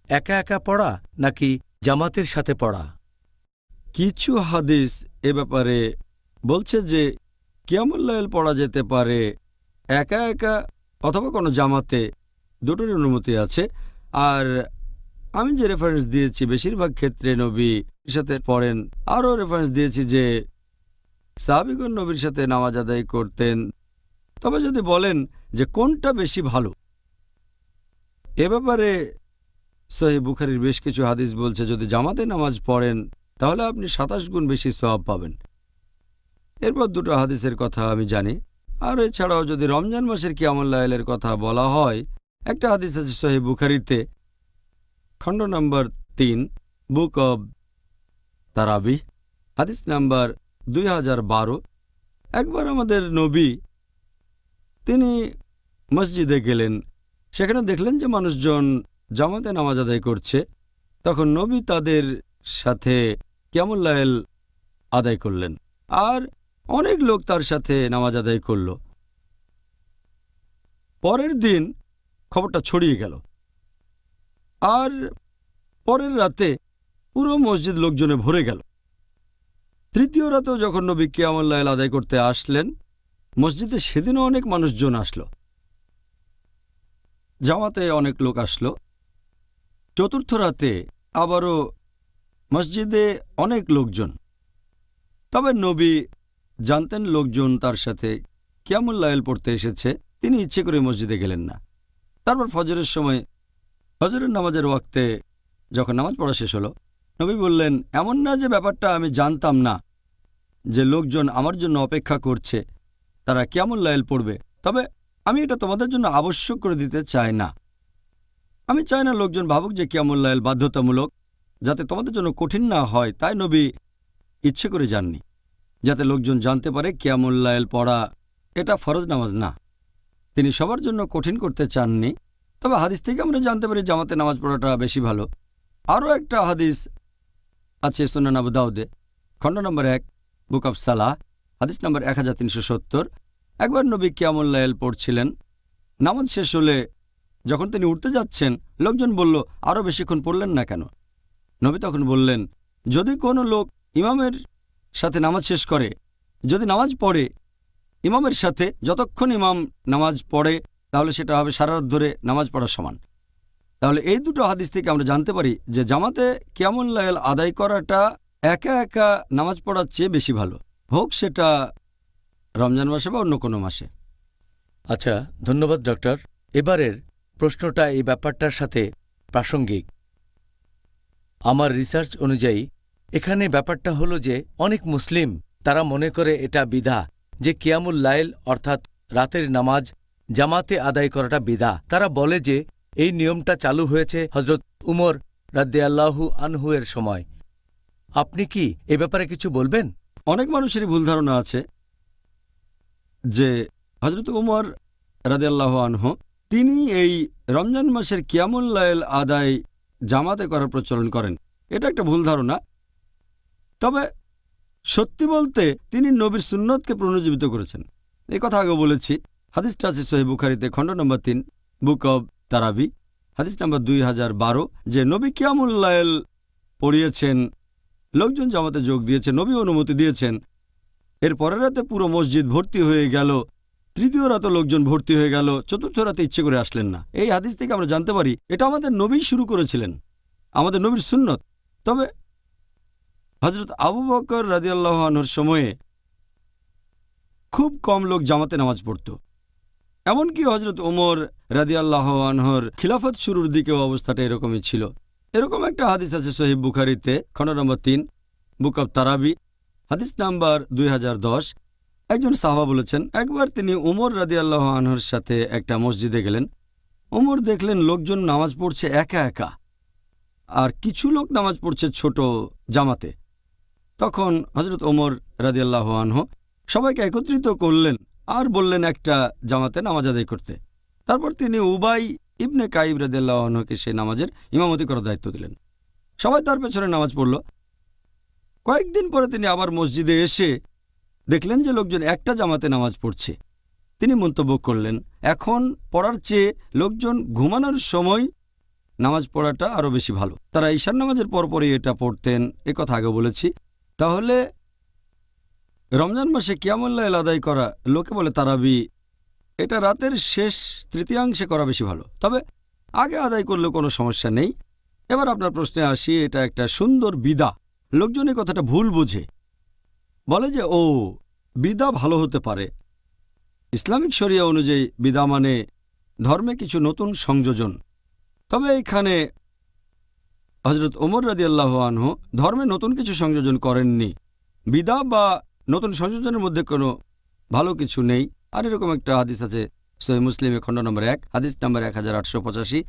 একা একা পড়া নাকি জামাতের সাথে পড়া? কিছু হাদিস এ ব্যাপারে বলছে যে কিয়ামুল লাইল পড়া যেতে পারে একা একা অথবা কোনো জামাতে, দুটোরই অনুমতি আছে। আর আমি যে রেফারেন্স দিয়েছি বেশিরভাগ ক্ষেত্রে নবীর সাথে পড়েন। আরও রেফারেন্স দিয়েছি যে সাহাবীগণ নবীর সাথে নামাজ আদায় করতেন। তবে যদি বলেন যে কোনটা বেশি ভালো, এ ব্যাপারে সহিহ বুখারীর বেশ কিছু হাদিস বলছে যদি জামাতে নামাজ পড়েন তাহলে আপনি 27 গুণ বেশি সওয়াব পাবেন। এরপর দুটো হাদিসের কথা আমি জানি। আর এছাড়াও যদি রমজান মাসের কিয়ামুল লাইলের কথা বলা হয়, একটা হাদিস আছে সহিহ বুখারীতে, খণ্ড নম্বর 3, বুক অব তারাবিহ, হাদিস নাম্বার 2012। একবার আমাদের নবী তিনি মসজিদে গেলেন, সেখানে দেখলেন যে মানুষজন জামাতে নামাজ আদায় করছে। তখন নবী তাদের সাথে কিয়ামুল লাইল আদায় করলেন, আর অনেক লোক তার সাথে নামাজ আদায় করল। পরের দিন খবরটা ছড়িয়ে গেল, আর পরের রাতে পুরো মসজিদ লোকজনে ভরে গেল। তৃতীয় রাতেও যখন নবী কিয়ামুল লাইল আদায় করতে আসলেন, মসজিদে সেদিনও অনেক মানুষজন আসলো, জামাতে অনেক লোক আসলো। চতুর্থ রাতে আবারও মসজিদে অনেক লোকজন। তবে নবী জানতেন লোকজন তার সাথে কিয়ামুল লাইল পড়তে এসেছে, তিনি ইচ্ছে করে মসজিদে গেলেন না। তারপর ফজরের সময়, ফজরের নামাজের ওয়াক্তে যখন নামাজ পড়া শেষ হলো, নবী বললেন, এমন না যে ব্যাপারটা আমি জানতাম না যে লোকজন আমার জন্য অপেক্ষা করছে, তারা কিয়ামুল লাইল পড়বে, তবে আমি এটা তোমাদের জন্য আবশ্যক করে দিতে চাই না। আমি চাই না লোকজন ভাবুক যে কিয়ামুল লাইল বাধ্যতামূলক, যাতে তোমাদের জন্য কঠিন না হয়, তাই নবী ইচ্ছে করে যাননি, যাতে লোকজন জানতে পারে কিয়ামুল লাইল পড়া এটা ফরজ নামাজ না। তিনি সবার জন্য কঠিন করতে চাননি। তবে হাদিস থেকে আমরা জানতে পারি জামাতে নামাজ পড়াটা বেশি ভালো। আরও একটা হাদিস আছে সুনান আবু দাউদে, খণ্ড নম্বর 1, বুক অফ সালাহ, হাদিস নম্বর 1370। একবার নবী কিয়ামুল লাইল পড়ছিলেন। নামাজ শেষ হলে যখন তিনি উঠতে যাচ্ছেন, লোকজন বলল, আরও বেশিক্ষণ পড়লেন না কেন? নবী তখন বললেন, যদি কোনো লোক ইমামের সাথে নামাজ শেষ করে, যদি নামাজ পড়ে ইমামের সাথে যতক্ষণ ইমাম নামাজ পড়ে, তাহলে সেটা হবে সারা রাত ধরে নামাজ পড়ার সমান। তাহলে এই দুটো হাদিস থেকে আমরা জানতে পারি যে জামাতে কিয়ামুল লাইল আদায় করাটা একা একা নামাজ পড়ার চেয়ে বেশি ভালো, হোক সেটা রমজান মাসে বা অন্য কোনো মাসে। আচ্ছা, ধন্যবাদ ডক্টর। এবারের প্রশ্নটা এই ব্যাপারটার সাথে প্রাসঙ্গিক। আমার রিসার্চ অনুযায়ী এখানে ব্যাপারটা হলো যে অনেক মুসলিম তারা মনে করে এটা বিধা, যে কিয়ামুল লাইল অর্থাৎ রাতের নামাজ জামাতে আদায় করাটা বিধা। তারা বলে যে এই নিয়মটা চালু হয়েছে হজরত উমর রাদিয়াল্লাহু আনহু এর সময়। আপনি কি এ ব্যাপারে কিছু বলবেন? অনেক মানুষেরই ভুল ধারণা আছে যে হজরত উমর রাদিয়াল্লাহু আনহু তিনি এই রমজান মাসের কিয়ামুল লাইল আদায় জামাতে করার প্রচলন করেন। এটা একটা ভুল ধারণা। তবে সত্যি বলতে তিনি নবীর সুন্নতকে পুনরুজ্জীবিত করেছেন। এই কথা আগে বলেছি। হাদিসটা আছে সহিহ বুখারীতে, খণ্ড নম্বর 3, বুক অব তারাবি, হাদিস নম্বর 2012, যে নবী কিয়ামুল লাইল পড়িয়েছেন, লোকজন জামাতে যোগ দিয়েছে, নবী অনুমতি দিয়েছেন। এর পরের রাতে পুরো মসজিদ ভর্তি হয়ে গেল, তৃতীয় রাতে লোকজন ভর্তি হয়ে গেল, চতুর্থ রাতে ইচ্ছে করে আসলেন না। এই হাদিস থেকে আমরা জানতে পারি এটা আমাদের নবী শুরু করেছিলেন, আমাদের নবীর সুন্নত। তবে হযরত আবু বকর রাদিয়াল্লাহু আনহুর সময়ে খুব কম লোক জামাতে নামাজ পড়ত। এমনকি হযরত ওমর রাদিয়াল্লাহু আনহুর খিলাফত শুরুর দিকেও অবস্থাটা এরকমই ছিল। এরকম একটা হাদিস আছে সহিহ বুখারীতে, খণ্ড নম্বর 3, বুক অব তারাবি, হাদিস নাম্বার 2010। একজন সাহাবা বলেছেন, একবার তিনি উমর রাদিয়াল্লাহু আনহুর সাথে একটা মসজিদে গেলেন। উমর দেখলেন লোকজন নামাজ পড়ছে একা একা, আর কিছু লোক নামাজ পড়ছে ছোট জামাতে। তখন হযরত ওমর রাদিয়াল্লাহু আনহু সবাইকে একত্রিত করলেন আর বললেন একটা জামাতে নামাজ আদায় করতে। তারপর তিনি উবাই ইবনে কাইব রাদিয়াল্লাহু আনহুকে সেই নামাজের ইমামতি করার দায়িত্ব দিলেন। সবাই তার পেছনে নামাজ পড়ল। কয়েকদিন পরে তিনি আবার মসজিদে এসে দেখলেন যে লোকজন একটা জামাতে নামাজ পড়ছে। তিনি মন্তব্য করলেন, এখন পড়ার চেয়ে লোকজন ঘুমানোর সময় নামাজ পড়াটা আরও বেশি ভালো। তারা ঈশার নামাজের পরপরই এটা পড়তেন, এ কথা আগে বলেছি। তাহলে রমজান মাসে কিয়ামুল লাইল আদায় করা, লোকে বলে তারাবি, এটা রাতের শেষ তৃতীয়াংশে করা বেশি ভালো। তবে আগে আদায় করলেও কোনো সমস্যা নেই। এবার আপনার প্রশ্নে আসি, এটা একটা সুন্দর বিদা। লোকজন এই কথাটা ভুল বোঝে, বলে যে ও বিদা ভালো হতে পারে। ইসলামিক শরিয়া অনুযায়ী বিদা মানে ধর্মে কিছু নতুন সংযোজন। তবে এখানে হযরত ওমর রাদিয়াল্লাহু আনহু ধর্মে নতুন কিছু সংযোজন করেননি। বিদা বা নতুন সংযোজনের মধ্যে কোনো ভালো কিছু নেই। আর এরকম একটা হাদিস আছে সহিহ মুসলিমে, খণ্ড নম্বর 1, হাদিস নম্বর 1885,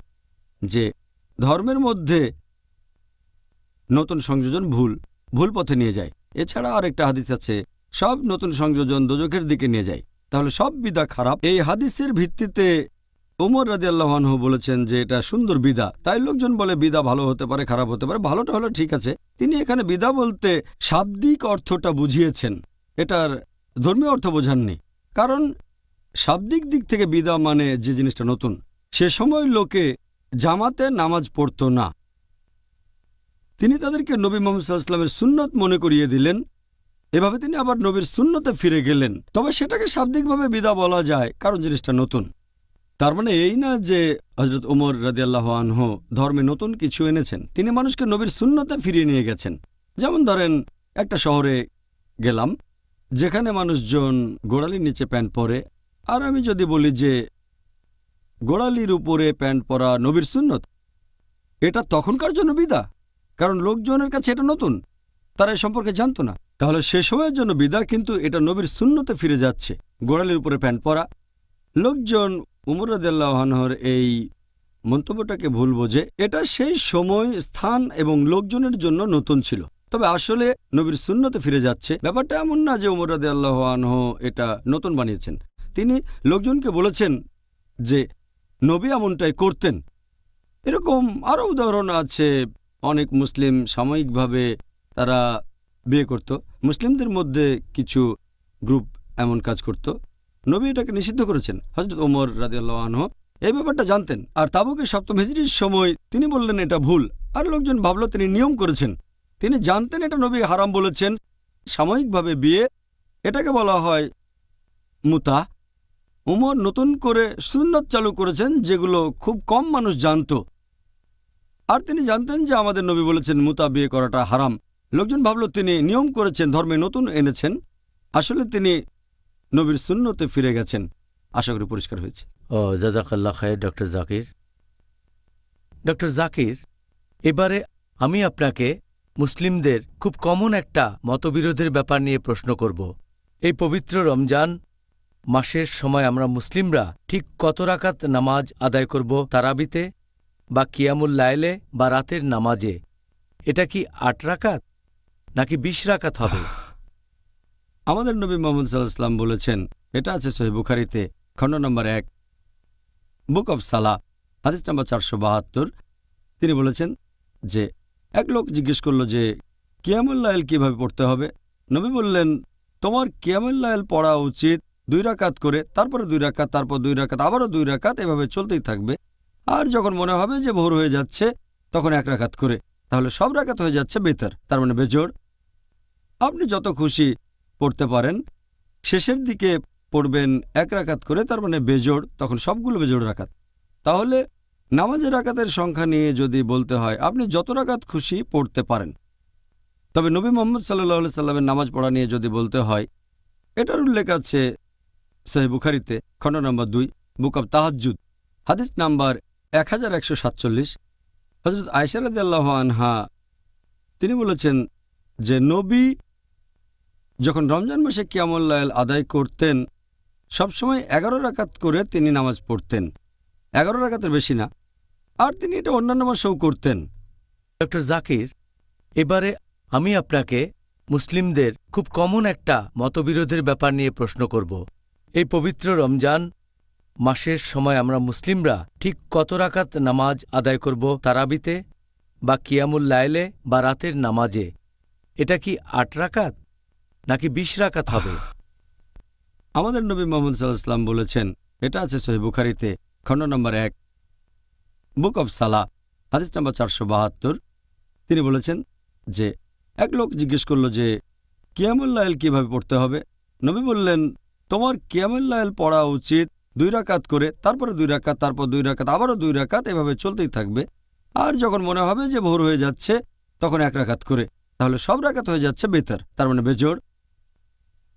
যে ধর্মের মধ্যে নতুন সংযোজন ভুল পথে নিয়ে যায়। এছাড়া আরেকটা হাদিস আছে, সব নতুন সংযোজন দোজখের দিকে নিয়ে যায়। তাহলে সব বিদা খারাপ। এই হাদিসের ভিত্তিতে ওমর রাদিয়াল্লাহু আনহু বলেছেন যে এটা সুন্দর বিদা। তাই লোকজন বলে বিদা ভালো হতে পারে, খারাপ হতে পারে। ভালোটা হলো ঠিক আছে। তিনি এখানে বিদা বলতে শাব্দিক অর্থটা বুঝিয়েছেন, এটার ধর্মীয় অর্থ বোঝাননি। কারণ শাব্দিক দিক থেকে বিদা মানে যে জিনিসটা নতুন। সে সময় লোকে জামাতে নামাজ পড়ত না। তিনি তাদেরকে নবী মুহাম্মদ সাল্লাল্লাহু আলাইহি ওয়াসাল্লামের সুন্নত মনে করিয়ে দিলেন। এভাবে তিনি আবার নবীর সুন্নতে ফিরে গেলেন। তবে সেটাকে শাব্দিকভাবে বিদা বলা যায়, কারণ জিনিসটা নতুন। তার মানে এই না যে হযরত ওমর রাদিয়াল্লাহু আনহু ধর্মে নতুন কিছু এনেছেন। তিনি মানুষকে নবীর সুন্নতে ফিরিয়ে নিয়ে গেছেন। যেমন ধরেন, একটা শহরে গেলাম যেখানে মানুষজন গোড়ালির নিচে প্যান্ট পরে, আর আমি যদি বলি যে গোড়ালির উপরে প্যান্ট পরা নবীর সুন্নত, এটা তখনকার জন্য বিদা, কারণ লোকজনের কাছে এটা নতুন, তারা এ সম্পর্কে জানতো না। তাহলে সে সময়ের জন্য বিদা, কিন্তু এটা নবীর সুন্নতে ফিরে যাচ্ছে, গোড়ালির উপরে প্যান্ট পরা। লোকজন উমর রাদিয়াল্লাহু আনহুর এই মন্তব্যটাকে ভুল বোঝে। এটা সেই সময়, স্থান এবং লোকজনের জন্য নতুন ছিল, তবে আসলে নবীর সুন্নতে ফিরে যাচ্ছে। ব্যাপারটা এমন না যে উমর রাদিয়াল্লাহু আনহু এটা নতুন বানিয়েছেন। তিনি লোকজনকে বলেছেন যে নবী এমনটাই করতেন। এরকম আরও উদাহরণ আছে। অনেক মুসলিম সাময়িকভাবে তারা বিয়ে করত, মুসলিমদের মধ্যে কিছু গ্রুপ এমন কাজ করত। নবী এটাকে নিষিদ্ধ করেছেন। হযরত ওমর রাদিয়াল্লাহু আনহু এই ব্যাপারটা জানতেন, আর তাবুকে 7ম হিজরির সময় তিনি বললেন এটা ভুল, আর লোকজন ভাবল তিনি নিয়ম করেছেন। তিনি জানতেন এটা নবী হারাম বলেছেন। সাময়িকভাবে বিয়ে, এটাকে বলা হয় মুতা। উমর নতুন করে সুন্নত চালু করেছেন যেগুলো খুব কম মানুষ জানত, আর তিনি জানতেন যে আমাদের নবী বলেছেন মুতা বিয়ে করাটা হারাম। লোকজন ভাবল তিনি নিয়ম করেছেন, ধর্মে নতুন এনেছেন। আসলে তিনি নবীর সুন্নতে ফিরে গেছেন। আশা করি পরিষ্কার হয়েছে। ও জাযাকাল্লাহ খায়ের ডক্টর জাকির। ডক্টর জাকির, এবারে আমি আপনাকে মুসলিমদের খুব কমন একটা মতবিরোধের ব্যাপার নিয়ে প্রশ্ন করব। এই পবিত্র রমজান মাসের সময় আমরা মুসলিমরা ঠিক কত রাকাত নামাজ আদায় করব তারাবিতে বা কিয়ামুল লাইলে বা রাতের নামাজে? এটা কি 8 রাকাত নাকি 20 রাকাত হবে? আমাদের নবী মুহাম্মদ সাল্লাল্লাহু আলাইহি ওয়াসাল্লাম বলেছেন, এটা আছে সহিহ বুখারীতে, খণ্ড নম্বর 1, বুক অব সালাহ, হাদিস নম্বর 472। তিনি বলেছেন যে এক লোক জিজ্ঞেস করল যে কিয়ামুল লাইল কিভাবে পড়তে হবে। নবী বললেন, তোমার কিয়ামুল লাইল পড়া উচিত 2 রাকাত করে, তারপরে 2 রাকাত, তারপর 2 রাকাত, আবারও 2 রাকাত, এভাবে চলতেই থাকবে। আর যখন মনে হবে যে ভোর হয়ে যাচ্ছে তখন 1 রাকাত করে, তাহলে সব রাকাত হয়ে যাচ্ছে বেতর, তার মানে বেজোড়। আপনি যত খুশি পড়তে পারেন। শেষের দিকে পড়বেন 1 রাকাত করে, তার মানে বেজোড়, তখন সবগুলো বেজোড় রাকাত। তাহলে নামাজের রাকাতের সংখ্যা নিয়ে যদি বলতে হয়, আপনি যত রাকাত খুশি পড়তে পারেন। তবে নবী মুহাম্মদ সাল্লাল্লাহু আলাইহি সাল্লামের নামাজ পড়া নিয়ে যদি বলতে হয়, এটার উল্লেখ আছে সহিহ বুখারীতে, খণ্ড নম্বর 2, বুক অব তাহাজ্জুদ, হাদিস নাম্বার 1147। হযরত আয়েশা রাদিয়াল্লাহু আনহা তিনি বলেছেন যে নবী যখন রমজান মাসে কিয়ামুল লাইল আদায় করতেন, সবসময় 11 রাকাত করে তিনি নামাজ পড়তেন, 11 রাকাতের বেশি না, আর তিনি এটা অন্যান্য মাসেও করতেন। ডক্টর জাকির, এবারে আমি আপনাকে মুসলিমদের খুব কমন একটা মতবিরোধের ব্যাপার নিয়ে প্রশ্ন করব। এই পবিত্র রমজান মাসের সময় আমরা মুসলিমরা ঠিক কত রাকাত নামাজ আদায় করব তারাবিতে বা কিয়ামুল লাইলে বা রাতের নামাজে? এটা কি 8 রাকাত নাকি 20 রাকাত হবে? আমাদের নবী মুহাম্মদ সাল্লাল্লাহু আলাইহি ওয়াসাল্লাম বলেছেন, এটা আছে সহিহ বুখারীতে, খণ্ড নম্বর 1, বুক অব সালাহ, হাদিস নম্বর 472। তিনি বলেছেন যে এক লোক জিজ্ঞেস করল যে কিয়ামুল লাইল কিভাবে পড়তে হবে। নবী বললেন, তোমার কিয়ামুল লাইল পড়া উচিত 2 রাকাত করে, তারপরে 2 রাকাত, তারপর 2 রাকাত, আবারও 2 রাকাত, এভাবে চলতেই থাকবে। আর যখন মনে হবে যে ভোর হয়ে যাচ্ছে তখন 1 রাকাত করে, তাহলে সব রাকাত হয়ে যাচ্ছে বেতর, তার মানে বেজোড়।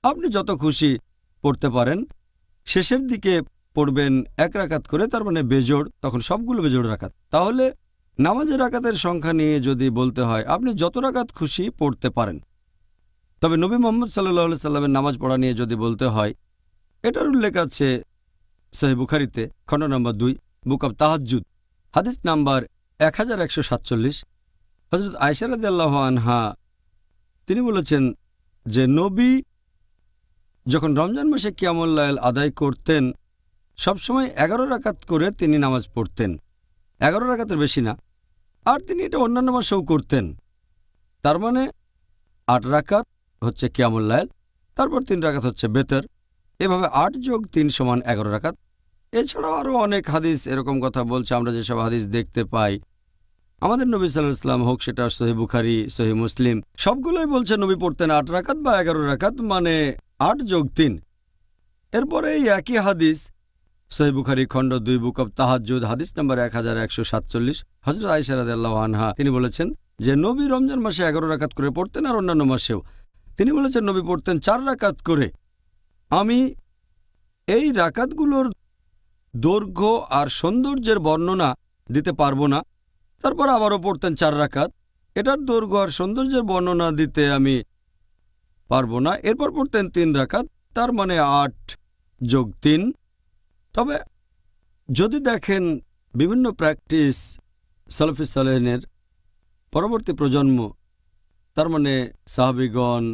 আপনি যত খুশি পড়তে পারেন। শেষের দিকে পড়বেন 1 রাকাত করে, তার মানে বেজোড়, তখন সবগুলো বেজোড় রাকাত। তাহলে নামাজের রাকাতের সংখ্যা নিয়ে যদি বলতে হয়, আপনি যত রাকাত খুশি পড়তে পারেন। তবে নবী মুহাম্মদ সাল্লাল্লাহু আলাইহি সাল্লামের নামাজ পড়া নিয়ে যদি বলতে হয়, এটার উল্লেখ আছে সহিহ বুখারীতে, খণ্ড নম্বর 2, বুক অব তাহাজ্জুদ, হাদিস নাম্বার 1147। হযরত আয়েশা রাদিয়াল্লাহু আনহা তিনি বলেছেন যে নবী যখন রমজান মাসে কিয়ামুল লাইল আদায় করতেন, সবসময় 11 রাকাত করে তিনি নামাজ পড়তেন, 11 রাকাতের বেশি না, আর তিনি এটা অন্যান্য মাসেও করতেন। তার মানে 8 রাকাত হচ্ছে কিয়ামুল লাইল, তারপর 3 রাকাত হচ্ছে বেতর, এভাবে 8 যোগ 3 সমান 11 রাকাত। এছাড়াও আরও অনেক হাদিস এরকম কথা বলছে। আমরা যেসব হাদিস দেখতে পাই, আমাদের নবী সাল্লাল্লাহু আলাইহি ওয়াসাল্লাম হোক, সেটা সহিহ বুখারী, সহিহ মুসলিম, সবগুলোই বলছে নবী পড়তেন 8 রাকাত বা 11 রাকাত, মানে 8 যোগ 3। এরপরে এই একই হাদিস সহিহ বুখারী খণ্ড 2 বুক অব তাহাজ্জুদ হাদিস নাম্বার 1147, হযরত আয়েশা রাদিয়াল্লাহু আনহা তিনি বলেছেন যে নবী রমজান মাসে 11 রাকাত করে পড়তেন আর অন্যান্য মাসেও। তিনি বলেছেন নবী পড়তেন 4 রাকাত করে। আমি এই রাকাতগুলোর দৈর্ঘ্য আর সৌন্দর্যের বর্ণনা দিতে পারবো না। তারপর আবারও পড়তেন 4 রাকাত, এটার দৈর্ঘ্য আর সৌন্দর্যের বর্ণনা দিতে আমি পারবো না। এরপর পড়তেন 3 রাকাত, তার মানে 8 যোগ 3। তবে যদি দেখেন বিভিন্ন প্র্যাকটিস সালাফি সালেহিনের পরবর্তী প্রজন্ম, তার মানে সাহাবিগণ,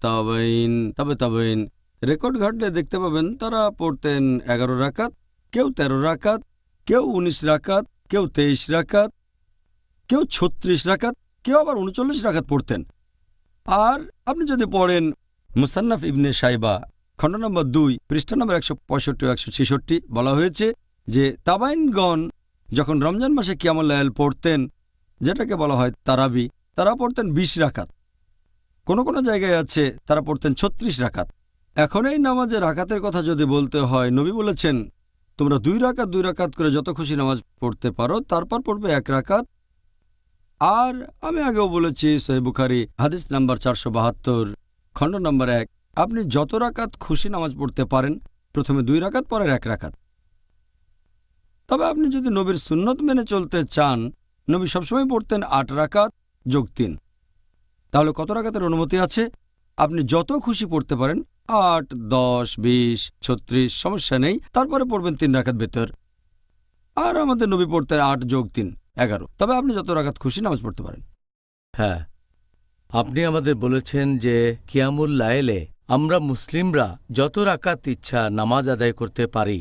তাবেঈন, তাবেঈন, রেকর্ড ঘাটলে দেখতে পাবেন তারা পড়তেন 11 রাকাত, কেউ 13 রাকাত, কেউ 19 রাকাত, কেউ 23 রাকাত, কেউ 36 রাকাত, কেউ আবার 39 রাকাত পড়তেন। আর আপনি যদি পড়েন মুসান্নাফ ইবনে শাইবা খণ্ড নম্বর 2 পৃষ্ঠা নম্বর 165-166 বলা হয়েছে যে তাবাইনগণ যখন রমজান মাসে কিয়ামুল লাইল পড়তেন, যেটাকে বলা হয় তারাবি, তারা পড়তেন 20 রাকাত। কোনো কোনো জায়গায় আছে তারা পড়তেন 36 রাকাত। এখন এই নামাজের রাকাতের কথা যদি বলতে হয়, নবী বলেছেন তোমরা 2 রাকাত করে যত খুশি নামাজ পড়তে পারো, তারপর পড়বে 1 রাকাত। আর আমি আগেও বলেছি সহিহ বুখারী হাদিস নাম্বার 472 খণ্ড নম্বর 1, আপনি যত রাকাত খুশি নামাজ পড়তে পারেন, প্রথমে 2 রাকাত পরের 1 রাকাত। তবে আপনি যদি নবীর সুন্নত মেনে চলতে চান, নবী সবসময় পড়তেন 8 রাকাত যোগ 3। তাহলে কত রাকাতের অনুমতি আছে? আপনি যত খুশি পড়তে পারেন, 8, 10, 20, 36, সমস্যা নেই। তারপরে পড়বেন 3 রাকাত বেতর। আর আমাদের নবী পড়তেন 8 যোগ 3, 11। তবে আপনি যত রাকাত খুশি নামাজ পড়তে পারেন। হ্যাঁ, আপনি আমাদের বলেছেন যে কিয়ামুল লাইলে আমরা মুসলিমরা যত রাকাত ইচ্ছা নামাজ আদায় করতে পারি,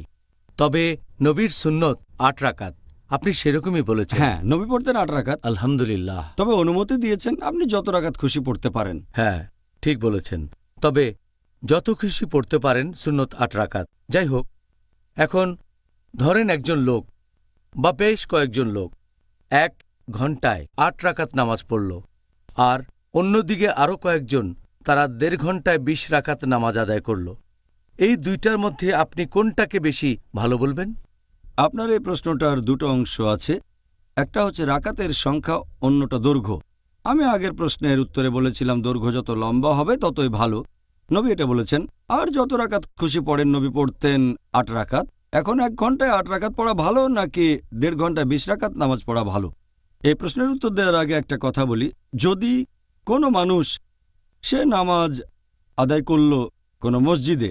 তবে নবীর সুন্নত 8 রাকাত। আপনি সেরকমই বলেছেন। হ্যাঁ, নবী পড়তেন 8 রাকাত, আলহামদুলিল্লাহ। তবে অনুমতি দিয়েছেন আপনি যত রাকাত খুশি পড়তে পারেন। হ্যাঁ, ঠিক বলেছেন। তবে যত খুশি পড়তে পারেন, সুন্নত 8 রাকাত। যাই হোক, এখন ধরেন একজন লোক বা বেশ কয়েকজন লোক 1 ঘন্টায় 8 রাকাত নামাজ পড়ল, আর অন্যদিকে আরও কয়েকজন তারা 1.5 ঘন্টায় 20 রাকাত নামাজ আদায় করল। এই দুইটার মধ্যে আপনি কোনটাকে বেশি ভালো বলবেন? আপনার এই প্রশ্নটার দুটো অংশ আছে। একটা হচ্ছে রাকাতের সংখ্যা, অন্যটা দৈর্ঘ্য। আমি আগের প্রশ্নের উত্তরে বলেছিলাম দৈর্ঘ্য যত লম্বা হবে ততই ভালো। নবী এটা বলেছেন। আর যত রাকাত খুশি পড়েন, নবী পড়তেন 8 রাকাত। এখন 1 ঘন্টায় 8 রাকাত পড়া ভালো নাকি 1.5 ঘন্টায় 20 রাকাত নামাজ পড়া ভালো? এই প্রশ্নের উত্তর দেওয়ার আগে একটা কথা বলি। যদি কোনো মানুষ সে নামাজ আদায় করল কোনো মসজিদে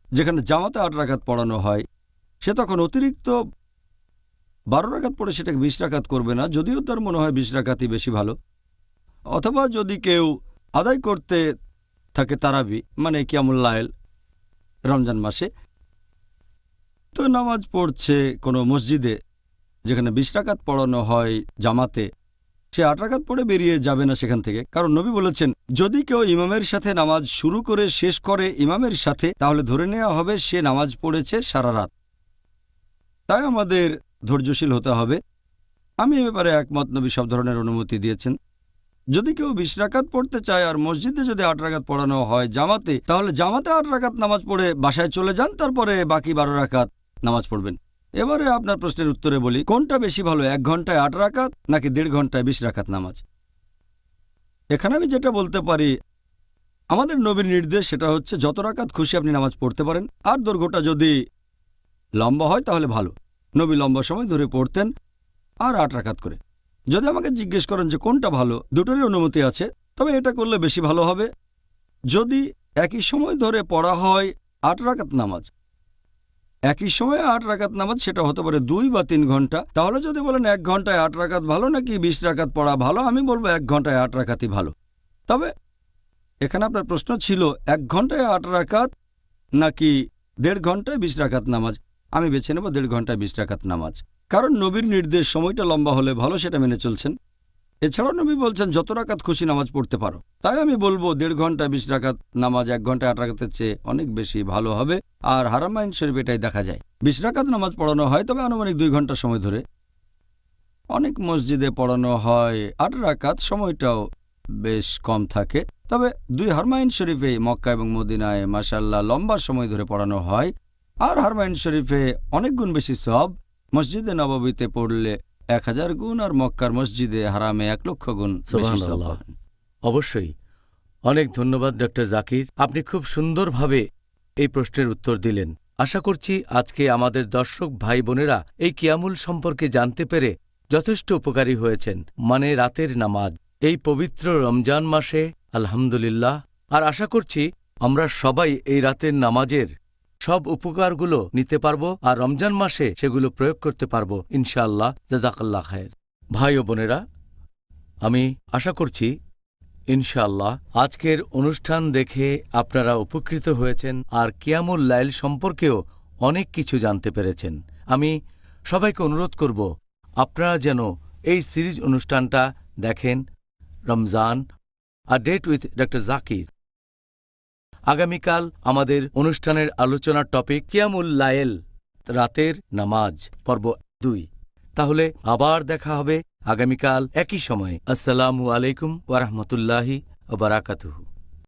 যেখানে জামাতে 8 রাকাত পড়ানো হয়, সে তখন অতিরিক্ত 12 রাকাত পড়ে সেটাকে 20 রাকাত করবে না, যদিও তার মনে হয় 20 রাকাতই বেশি ভালো। অথবা যদি কেউ আদায় করতে থাকে তারাবি, মানে কিয়ামুল লাইল রমজান মাসে, তো নামাজ পড়ছে কোনো মসজিদে যেখানে 20 রাকাত পড়ানো হয় জামাতে, সে 8 রাকাত পড়ে বেরিয়ে যাবে না সেখান থেকে। কারণ নবী বলেছেন যদি কেউ ইমামের সাথে নামাজ শুরু করে শেষ করে ইমামের সাথে, তাহলে ধরে নেওয়া হবে সে নামাজ পড়েছে সারা রাত। তাই আমাদের ধৈর্যশীল হতে হবে। আমি এ ব্যাপারে একমত, নবী সব ধরনের অনুমতি দিয়েছেন। যদি কেউ 20 রাকাত পড়তে চায় আর মসজিদে যদি 8 রাকাত পড়ানো হয় জামাতে, তাহলে জামাতে 8 রাকাত নামাজ পড়ে বাসায় চলে যান, তারপরে বাকি 12 রাকাত নামাজ পড়বেন। এবারে আপনার প্রশ্নের উত্তরে বলি, কোনটা বেশি ভালো, 1 ঘন্টায় 8 রাকাত নাকি 1.5 ঘন্টায় 20 রাকাত নামাজ? এখানে আমি যেটা বলতে পারি, আমাদের নবীর নির্দেশ সেটা হচ্ছে যত রাকাত খুশি আপনি নামাজ পড়তে পারেন, আর দৈর্ঘ্যটা যদি লম্বা হয় তাহলে ভালো। নবী লম্বা সময় ধরে পড়তেন আর 8 রাকাত করে। যদি আমাকে জিজ্ঞেস করেন যে কোনটা ভালো, দুটোরই অনুমতি আছে, তবে এটা করলে বেশি ভালো হবে। যদি একই সময় ধরে পড়া হয় 8 রাকাত নামাজ, একই সময়ে 8 রাকাত নামাজ, সেটা হতে পারে 2 বা 3 ঘন্টা। তাহলে যদি বলেন 1 ঘন্টায় 8 রাকাত ভালো নাকি 20 রাকাত পড়া ভালো, আমি বলবো 1 ঘন্টায় 8 রাকাতই ভালো। তবে এখানে আপনার প্রশ্ন ছিল 1 ঘন্টায় 8 রাকাত নাকি 1.5 ঘন্টায় 20 রাকাত নামাজ। আমি বেছে নেব 1.5 ঘন্টায় 20 রাকাত নামাজ, কারণ নবীর নির্দেশ সময়টা লম্বা হলে ভালো, সেটা মেনে চলছেন। এছাড়াও নবী বলছেন যত রাকাত খুশি নামাজ পড়তে পারো। তাই আমি বলবো 1.5 ঘন্টায় 20 রাকাত নামাজ 1 ঘন্টায় 8 রাকাতের চেয়ে অনেক বেশি ভালো হবে। আর হারামাইন শরীফ এটাই দেখা যায়, 20 রাকাত নামাজ পড়ানো হয়, তবে আনুমানিক 2 ঘন্টা সময় ধরে। অনেক মসজিদে পড়ানো হয় ৮ রাকাত, সময়টাও বেশ কম থাকে। তবে 2 হারমাইন শরীফে মক্কা এবং মদিনায় মাশাআল্লাহ লম্বা সময় ধরে পড়ানো হয়। আর হারমাইন শরীফে অনেক গুণ বেশি সওয়াব। মসজিদে নববীতে পড়লে 1000 গুণ, আর মক্কার মসজিদে হারামে 1,00,000 গুণ বেশি সওয়াব সুবহানাল্লাহ। পাবেন। অবশ্যই। অনেক ধন্যবাদ ডক্টর জাকির, আপনি খুব সুন্দরভাবে এই প্রশ্নের উত্তর দিলেন। আশা করছি আজকে আমাদের দর্শক ভাই বোনেরা এই কিয়ামুল সম্পর্কে জানতে পেরে যথেষ্ট উপকারী হয়েছেন, মানে রাতের নামাজ এই পবিত্র রমজান মাসে। আলহামদুলিল্লাহ। আর আশা করছি আমরা সবাই এই রাতের নামাজের সব উপকারগুলো নিতে পারব আর রমজান মাসে সেগুলো প্রয়োগ করতে পারব ইনশাআল্লাহ। জাযাকাল্লাহ খায়ের। ভাই ও বোনেরা, আমি আশা করছি ইনশাআল্লাহ আজকের অনুষ্ঠান দেখে আপনারা উপকৃত হয়েছেন আর কিয়ামুল লাইল সম্পর্কেও অনেক কিছু জানতে পেরেছেন। আমি সবাইকে অনুরোধ করব আপনারা যেন এই সিরিজ অনুষ্ঠানটা দেখেন, রমজান আর ডেট উইথ ডক্টর জাকির। আগামীকাল আমাদের অনুষ্ঠানের আলোচনার টপিক কিয়ামুল লাইল, রাতের নামাজ, পর্ব 2। তাহলে আবার দেখা হবে আগামীকাল একই সময়ে। আসসালামু আলাইকুম ওয়া রাহমাতুল্লাহি ওয়া বারাকাতুহু।